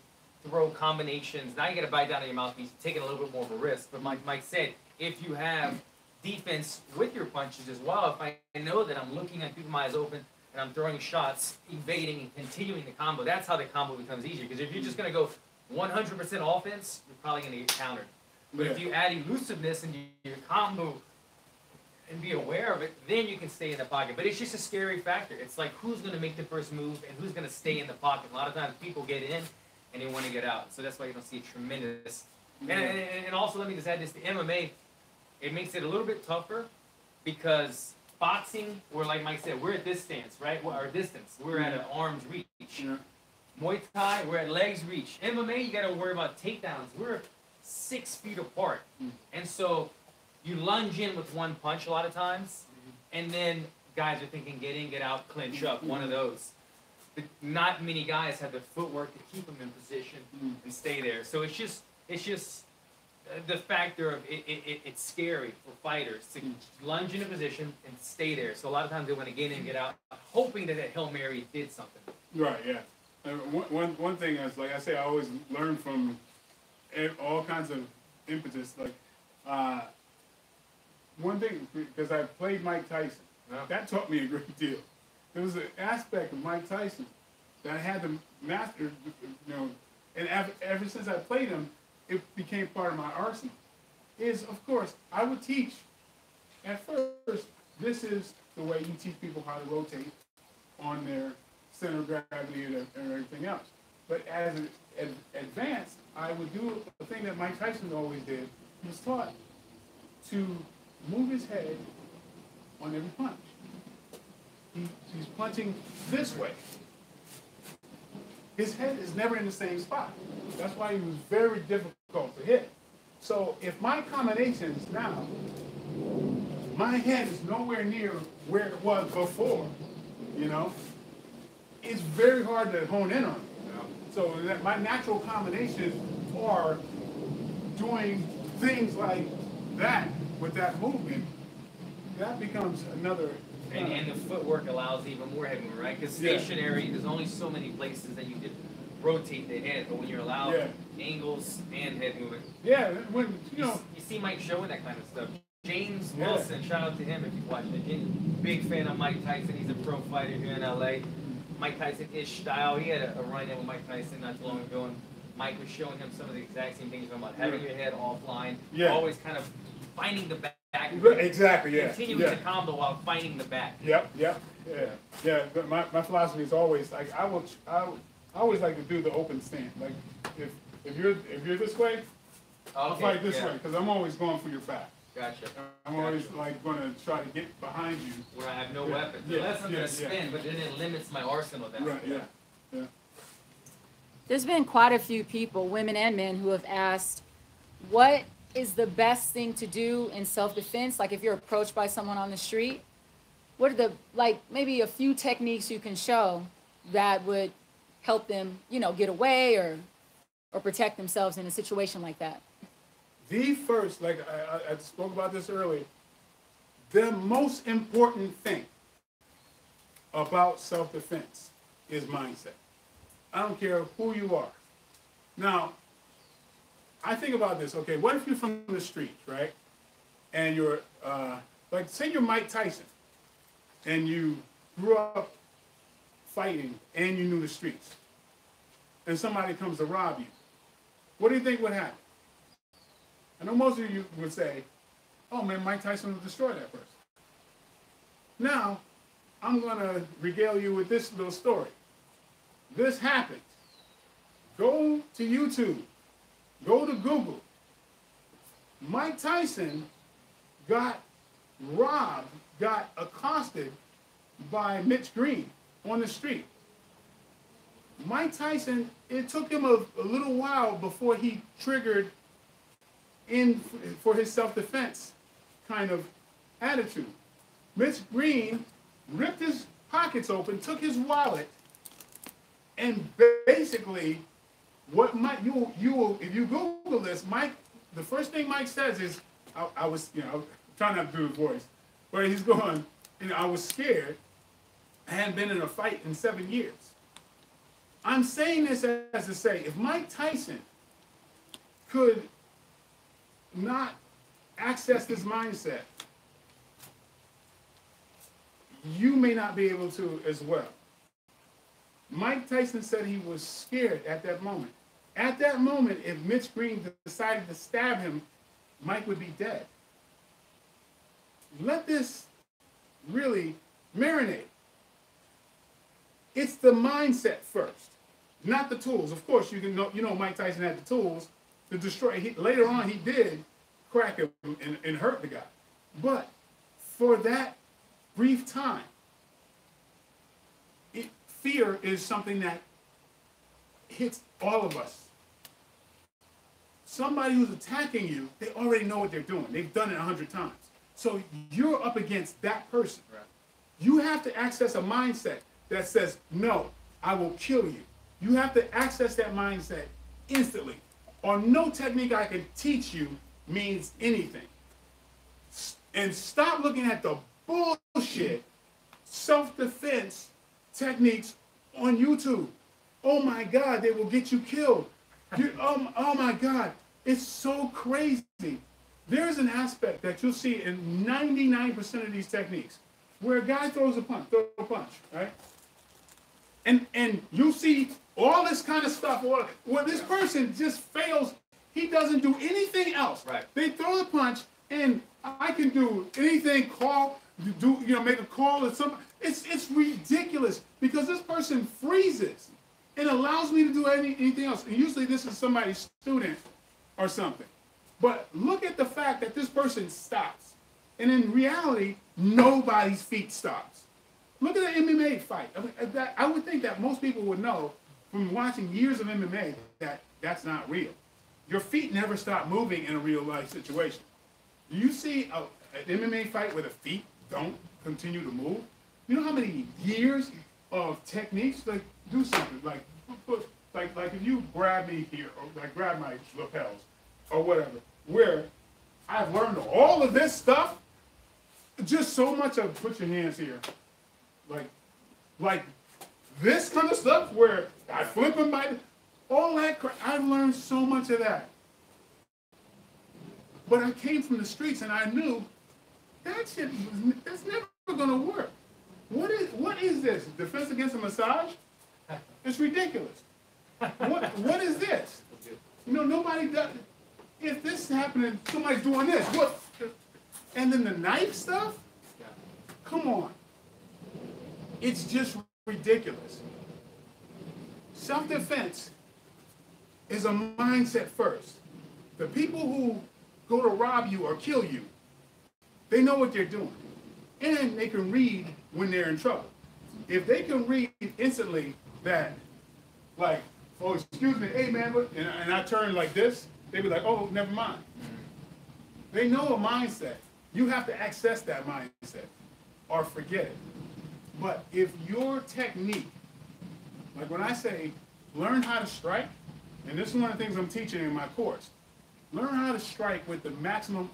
throw combinations, now you got to bite down on your mouthpiece, taking a little bit more of a risk. But like Mike said, if you have defense with your punches as well, if I know that I'm looking at keeping my eyes open and I'm throwing shots, evading and continuing the combo, that's how the combo becomes easier. Because if you're just going to go 100% offense, you're probably going to get countered. But if you add elusiveness into your combo and be aware of it, then you can stay in the pocket. But it's just a scary factor. It's like who's going to make the first move and who's going to stay in the pocket. A lot of times people get in and they want to get out. So that's why you don't see tremendous. And also let me just add this to MMA. It makes it a little bit tougher because boxing, we're like Mike said, we're at this stance, right? Our distance. We're at an arm's reach. Muay Thai, we're at legs reach. MMA, you got to worry about takedowns. We're 6 feet apart. And so you lunge in with one punch a lot of times, and then guys are thinking get in, get out, clinch up, one of those. But not many guys have the footwork to keep them in position and stay there. So it's just the factor of it's scary for fighters to lunge in a position and stay there. So a lot of times they want to get in and get out, hoping that Hail Mary did something. Right, yeah. One thing is, like I say, I always learn from all kinds of impetus. Like, one thing, because I played Mike Tyson, that taught me a great deal. There was an aspect of Mike Tyson that I had to master, you know, and ever since I played him, it became part of my arsenal. Is, of course, I would teach, at first, this is the way you teach people how to rotate on their center of gravity and everything else. But as it advanced, I would do the thing that Mike Tyson always did. He was taught to move his head on every punch. He's punching this way. His head is never in the same spot. That's why he was very difficult to hit. So if my combinations now, my head is nowhere near where it was before, you know, it's very hard to hone in on it. So that my natural combinations are doing things like that with that movement. That becomes another. And the footwork allows even more head movement, right? Because stationary, there's only so many places that you can rotate the head, but when you're allowed angles and head movement. Yeah, when you see Mike showing that kind of stuff. James Wilson, shout out to him if you've watched it. Big fan of Mike Tyson. He's a pro fighter here in LA. Mike Tyson-ish style. He had a run-in with Mike Tyson not too long ago, and Mike was showing him some of the exact same things about having your head offline, always kind of finding the back. Exactly, yeah. Continuing to combo while finding the back. Yeah. But my philosophy is always like I always like to do the open stand. Like if you're this way, I'll fight this way because I'm always going for your back. Gotcha. I'm always like going to try to get behind you. Where I have no weapons. Unless I'm going to spin, but then it limits my arsenal down. Right, yeah. There's been quite a few people, women and men, who have asked, what is the best thing to do in self-defense? Like if you're approached by someone on the street, what are the, like maybe a few techniques you can show that would help them, you know, get away or protect themselves in a situation like that? The first, like I spoke about this earlier, the most important thing about self-defense is mindset. I don't care who you are. Now, I think about this, okay, what if you're from the streets, right? And you're, like, say you're Mike Tyson, and you grew up fighting, and you knew the streets, and somebody comes to rob you. What do you think would happen? I know most of you would say, oh man, Mike Tyson would destroy that person. Now, I'm going to regale you with this little story. This happened. Go to YouTube. Go to Google. Mike Tyson got robbed, got accosted by Mitch Green on the street. Mike Tyson, it took him a little while before he triggered in for his self-defense kind of attitude. Mitch Green ripped his pockets open, took his wallet, and basically, what Mike, if you Google this, Mike, the first thing Mike says is, I was trying not to do his voice, but he's going, I was scared. I hadn't been in a fight in 7 years. I'm saying this as to say, if Mike Tyson could not access this mindset, you may not be able to as well. Mike Tyson said he was scared at that moment. At that moment, if Mitch Green decided to stab him, Mike would be dead. Let this really marinate. It's the mindset first, not the tools. Of course, you know Mike Tyson had the tools to destroy. Later on, he did crack him and hurt the guy. But for that brief time, fear is something that hits all of us. Somebody who's attacking you, they already know what they're doing. They've done it 100 times. So you're up against that person. Right. You have to access a mindset that says, no, I will kill you. You have to access that mindset instantly. Or no technique I can teach you means anything. And stop looking at the bullshit self-defense techniques on YouTube. Oh my God, they will get you killed. Oh my God, it's so crazy. There's an aspect that you'll see in 99% of these techniques where a guy throws a punch, right? And you see all this kind of stuff where this person just fails. He doesn't do anything else. Right. They throw the punch, and I can do anything, make a call or something. It's ridiculous because this person freezes and allows me to do anything else. And usually this is somebody's student or something. But look at the fact that this person stops. And in reality, nobody's feet stops. Look at an MMA fight. I would think that most people would know from watching years of MMA that that's not real. Your feet never stop moving in a real life situation. Do you see an MMA fight where the feet don't continue to move? You know how many years of techniques? Like, do something. Like if you grab me here, or like grab my lapels, or whatever, where I've learned all of this stuff, just so much of, put your hands here, like this kind of stuff where I flip them by, all that crap, I've learned so much of that. But I came from the streets and I knew that shit, that's never gonna work. What is this? Defense against a massage? It's ridiculous. What is this? Nobody does. If this is happening, somebody's doing this. What? And then the knife stuff? Come on. It's just ridiculous. Self-defense is a mindset first. The people who go to rob you or kill you, they know what they're doing. And they can read when they're in trouble. If they can read instantly that, like, oh, excuse me, hey man, and I turn like this, they be like, oh, never mind. They know a mindset. You have to access that mindset or forget it. But if your technique, like when I say learn how to strike, and this is one of the things I'm teaching in my course, learn how to strike with the maximum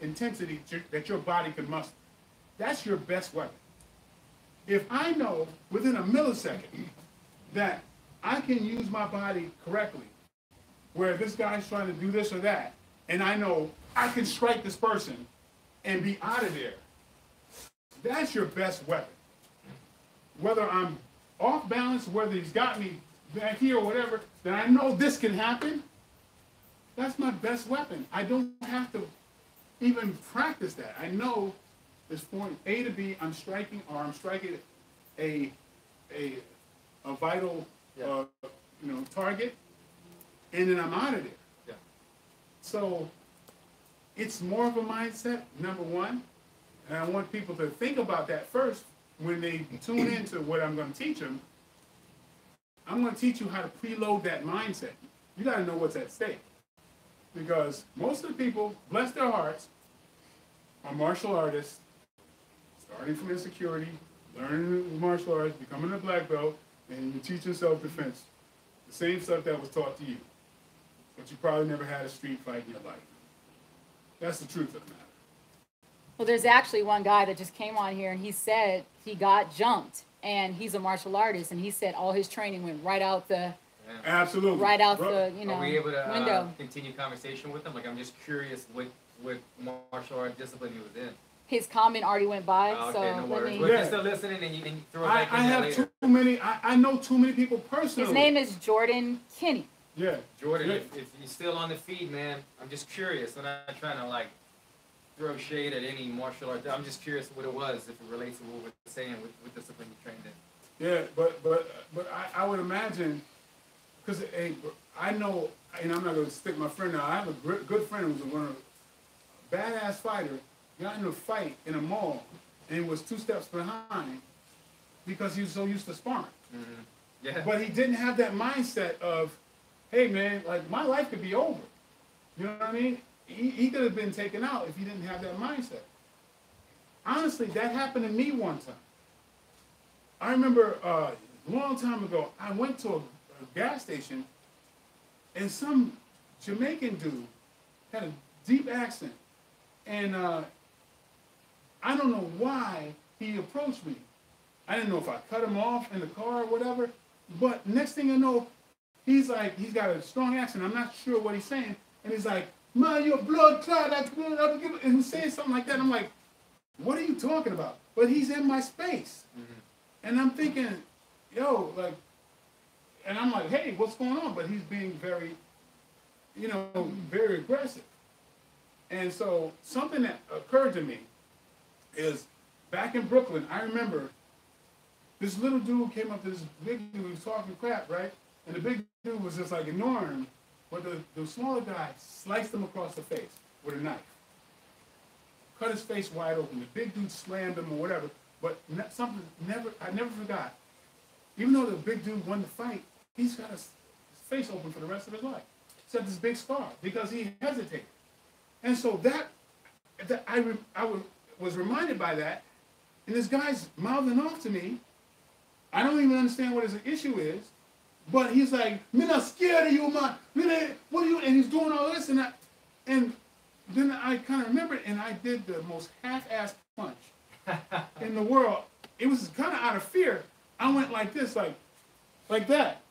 intensity that your body can muster. That's your best weapon. If I know within a millisecond that I can use my body correctly, where this guy's trying to do this or that, and I know I can strike this person and be out of there, that's your best weapon. Whether I'm off balance, whether he's got me back here or whatever, then I know this can happen. That's my best weapon. I don't have to even practice that. I know It's point A to B. I'm striking a vital target, and then I'm out of there. Yeah. So it's more of a mindset, number one, and I want people to think about that first when they tune into what I'm going to teach them. I'm going to teach you how to preload that mindset. You got to know what's at stake, because most of the people, bless their hearts, are martial artists, starting from insecurity, learning martial arts, becoming a black belt, and you're teaching self-defense. The same stuff that was taught to you. But you probably never had a street fight in your life. That's the truth of the matter. Well, there's actually one guy that just came on here and he said he got jumped, and he's a martial artist, and he said all his training went right out the Absolutely. right out the Are we able to window. continue conversation with him? Like, I'm just curious what martial art discipline he was in. His comment already went by, Okay, so no let worries. me. But if you're still listening, and you throw it I back in there have later. too many. I know too many people personally. His name is Jordan Kinney. Yeah. Jordan, Yeah. if you're still on the feed, man, I'm just curious. I'm not trying to like throw shade at any martial art. I'm just curious what it was, if it relates to what we're saying with discipline you trained in. Yeah, but I would imagine, because I know, and I'm not going to stick my friend out. I have a good friend who's a badass fighter, got in a fight in a mall, and was 2 steps behind because he was so used to sparring. Mm-hmm. Yeah. But he didn't have that mindset of, hey man, like my life could be over. You know what I mean? He could have been taken out if he didn't have that mindset. Honestly, that happened to me one time. I remember a long time ago, I went to a gas station, and some Jamaican dude had a deep accent, and I don't know why he approached me. I didn't know if I cut him off in the car or whatever, but next thing I know, he's got a strong accent. I'm not sure what he's saying, and he's like, "Man, your blood clot," and he's saying something like that. I'm like, "What are you talking about?" But he's in my space, and I'm thinking, yo, like, and I'm like, "Hey, what's going on?" But he's being very, very aggressive. And so something that occurred to me is back in Brooklyn, I remember this little dude came up to this big dude, he was talking crap, right? And the big dude was just like ignoring him, but the smaller guy sliced him across the face with a knife. Cut his face wide open. The big dude slammed him or whatever, but I never forgot. Even though the big dude won the fight, he's got his face open for the rest of his life. He's got this big scar because he hesitated. And so I was reminded by that, and this guy's mouthing off to me. I don't even understand what his issue is, but he's like, "Me not scared of you, man. What are you?" And he's doing all this and that. And then I kind of remembered, and I did the most half-assed punch in the world. It was kind of out of fear. I went like this, like that.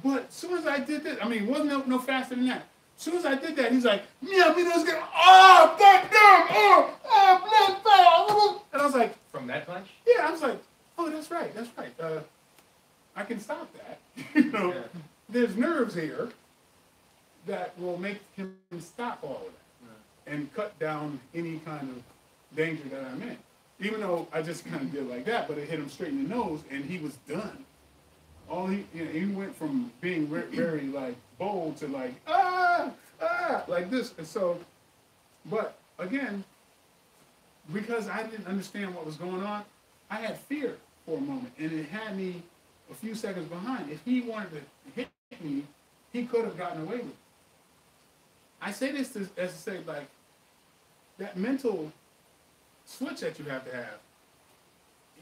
But as soon as I did this, I mean, it wasn't no faster than that. As soon as I did that, he's like, "Yeah, me was getting, oh, goddamn, blood." And I was like, From that punch? yeah, I was like, oh, that's right. I can stop that. Yeah. There's nerves here that will make him stop all of that and cut down any kind of danger that I'm in. Even though I just kind of did like that, but it hit him straight in the nose, and he was done. He went from being very like bold to like like this. And so, but again, because I didn't understand what was going on, I had fear for a moment, and it had me a few seconds behind. If he wanted to hit me, he could have gotten away with it. I say this as to say, like, that mental switch that you have to have,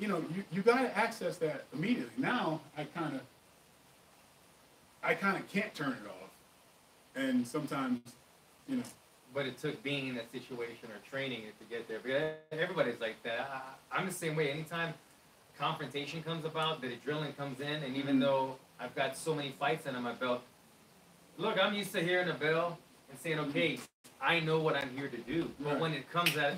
you got to access that immediately. Now I kind of can't turn it off, and sometimes, But it took being in that situation or training it to get there. But everybody's like that. I'm the same way. Anytime confrontation comes about, the adrenaline comes in, and even though I've got so many fights under my belt, look, I'm used to hearing a bell and saying, okay, I know what I'm here to do. But Right. when it comes at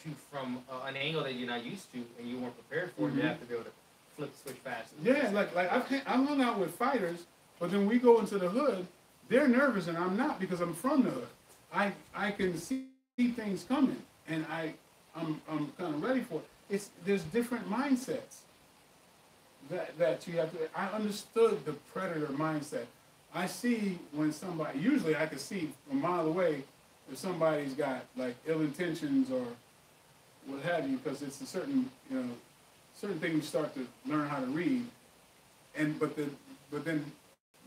you from an angle that you're not used to and you weren't prepared for, you have to be able to flip the switch fast. Yeah, like I've hung out with fighters, but then we go into the hood, they're nervous and I'm not because I'm from the hood. I can see things coming, and I'm kind of ready for it. There's different mindsets that you have to. I understood the predator mindset. I see when somebody, usually I can see a mile away if somebody's got like ill intentions or what have you, because it's a certain, certain thing you start to learn how to read. But then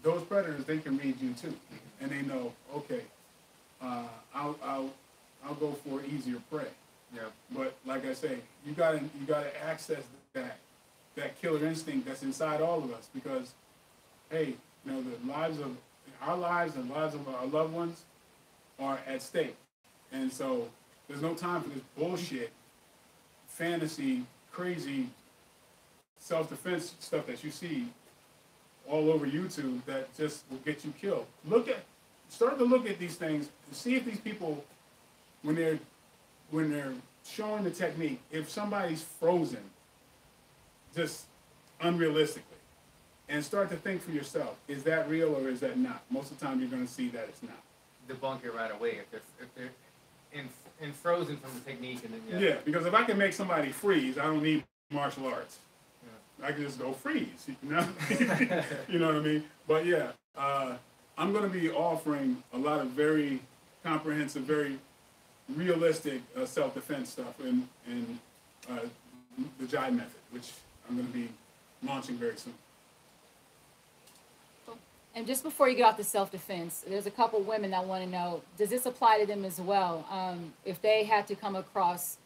those predators, they can read you too, and they know, okay, I'll go for easier prey. Yeah. But like I say, you gotta access that killer instinct that's inside all of us, because, hey, the lives of our lives and lives of our loved ones are at stake, and so there's no time for this bullshit, fantasy, crazy self-defense stuff that you see all over YouTube that just will get you killed. Start to look at these things and see if these people, when they're showing the technique, if somebody's frozen, just unrealistically, and start to think for yourself, is that real or is that not? Most of the time you're going to see that it's not. Debunk it right away if they're in frozen from the technique, and then yeah, because if I can make somebody freeze, I don't need martial arts. I can just go freeze, you know what I mean? But yeah, I'm going to be offering a lot of very comprehensive, very realistic self-defense stuff in the Jive method, which I'm going to be launching very soon. And just before you get off the self-defense, there's a couple women that want to know, does this apply to them as well? If they had to come across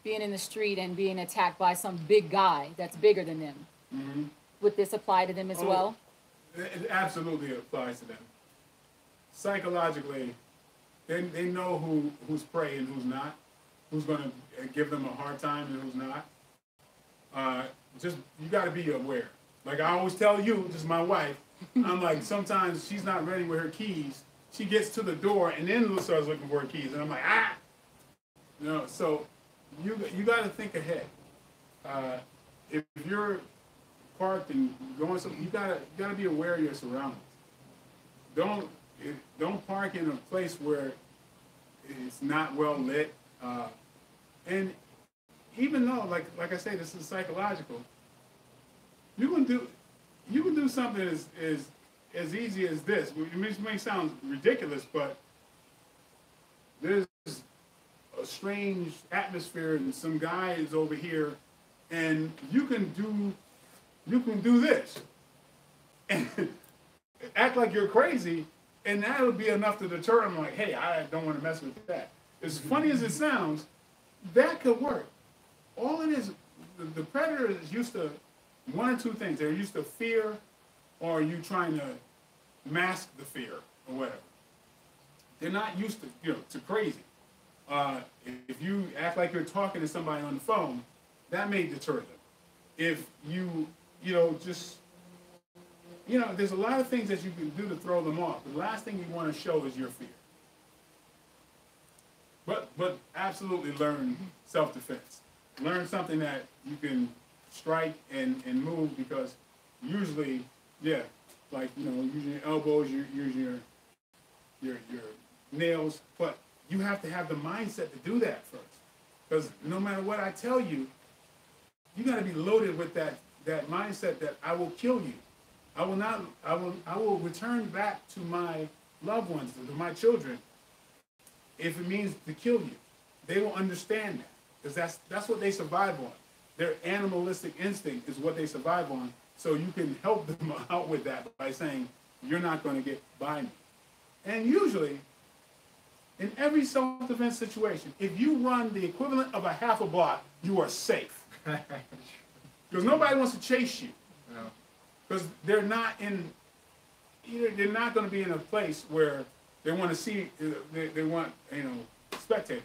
being in the street and being attacked by some big guy that's bigger than them, mm-hmm. would this apply to them as well? It absolutely applies to them. Psychologically, they know who's prey and who's not, who's going to give them a hard time and who's not. Just, you got to be aware. Like I always tell you, just my wife, I'm like, sometimes she's not ready with her keys. She gets to the door and then starts looking for her keys. And I'm like, so you got to think ahead. If you're parked and going somewhere, you gotta be aware of your surroundings. Don't park in a place where it's not well lit. And even though, like I say, this is psychological, you can do something as easy as this. It may sound ridiculous, but there's a strange atmosphere and some guy is over here, and you can do this and act like you're crazy, and that'll be enough to deter them. Like, hey, I don't want to mess with that. As funny as it sounds, that could work. All it is, the predator is used to one or two things. They're used to fear, or you trying to mask the fear or whatever. They're not used to crazy. If you act like you're talking to somebody on the phone, that may deter them. If there's a lot of things that you can do to throw them off. The last thing you want to show is your fear. But absolutely learn self-defense. Learn something that you can strike and move, because usually, using your elbows, using your nails, but you have to have the mindset to do that first. Because no matter what I tell you, you got to be loaded with that mindset that I will kill you. I will return back to my loved ones, to my children, if it means to kill you. They will understand that, because that's what they survive on. Their animalistic instinct is what they survive on. So you can help them out with that by saying, you're not going to get by me. And usually, in every self-defense situation, if you run the equivalent of a half a block, you are safe. Because nobody wants to chase you. Because they're not going to be in a place where they want to see, they want, spectators.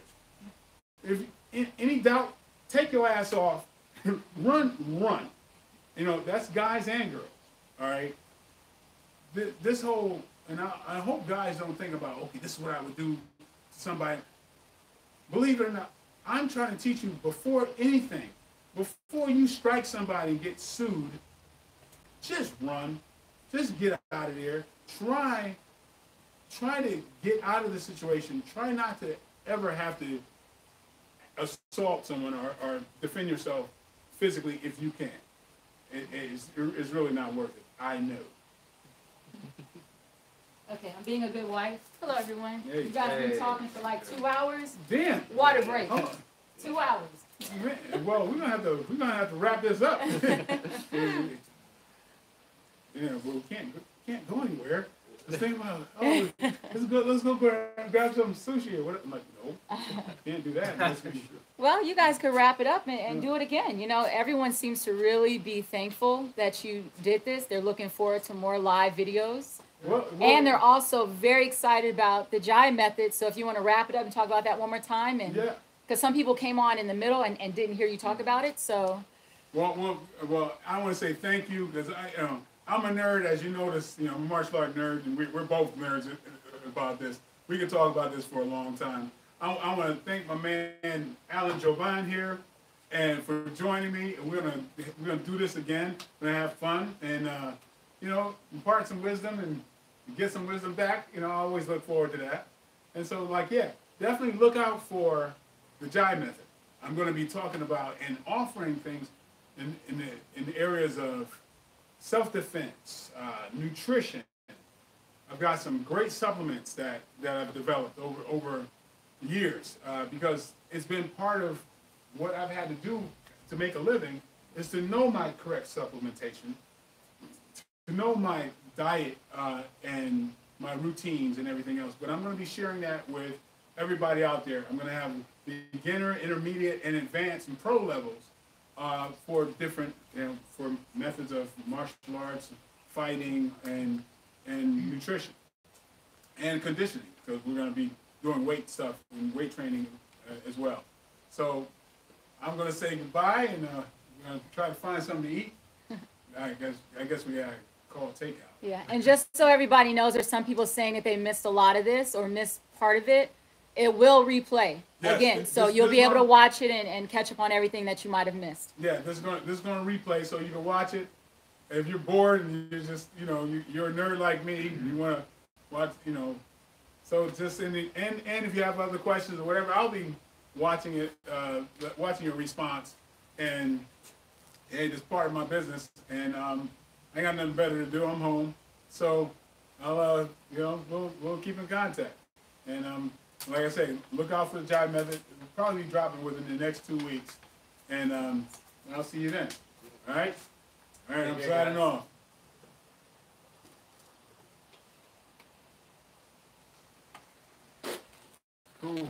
If in any doubt, take your ass off, run. That's guys and girls, all right? This whole, and I hope guys don't think about, okay, this is what I would do to somebody. Believe it or not, I'm trying to teach you before anything, before you strike somebody and get sued, just run. Just get out of there. Try to get out of the situation. Try not to ever have to assault someone or defend yourself physically if you can. It's really not worth it. I know. Okay, I'm being a good wife. Hello, everyone. Hey. You guys have been talking for like 2 hours. Damn. Water break. Oh. 2 hours. Well, we're gonna have to wrap this up. Yeah, well, we can't go anywhere. Let's think about, let's go grab some sushi or whatever. I'm like, no, can't do that. Well, you guys could wrap it up and do it again. You know, everyone seems to really be thankful that you did this. They're looking forward to more live videos. And they're also very excited about the jive method. So if you want to wrap it up and talk about that one more time. And because some people came on in the middle and didn't hear you talk about it. So. Well, I want to say thank you because I'm a nerd, as you notice, I'm a martial art nerd, and we're both nerds about this. We could talk about this for a long time. I want to thank my man Alan Jouban here, and for joining me. We're gonna do this again. We're gonna have fun, and impart some wisdom and get some wisdom back. I always look forward to that. And so, definitely look out for the jive method. I'm going to be talking about and offering things in the areas of self-defense, nutrition. I've got some great supplements that I've developed over years because it's been part of what I've had to do to make a living is to know my correct supplementation, to know my diet and my routines and everything else. But I'm going to be sharing that with everybody out there. I'm going to have beginner, intermediate, and advanced and pro levels for different, for methods of martial arts, fighting, and nutrition and conditioning, because we're going to be doing weight stuff and weight training as well. So I'm going to say goodbye, and we're going to try to find something to eat. I guess we got to call takeout. Yeah, and just so everybody knows, there's some people saying that they missed a lot of this or missed part of it. It will replay again, so you'll be able to watch it and catch up on everything that you might have missed. Yeah, this is going to replay, so you can watch it. If you're bored and you're just, you're a nerd like me, you want to watch, so just in the and if you have other questions or whatever, I'll be watching it, watching your response, and hey, it's part of my business, and I ain't got nothing better to do. I'm home, so I'll we'll keep in contact, and like I say, look out for the jive method. It'll probably be dropping within the next 2 weeks, and I'll see you then. All right, I'm signing off. Cool.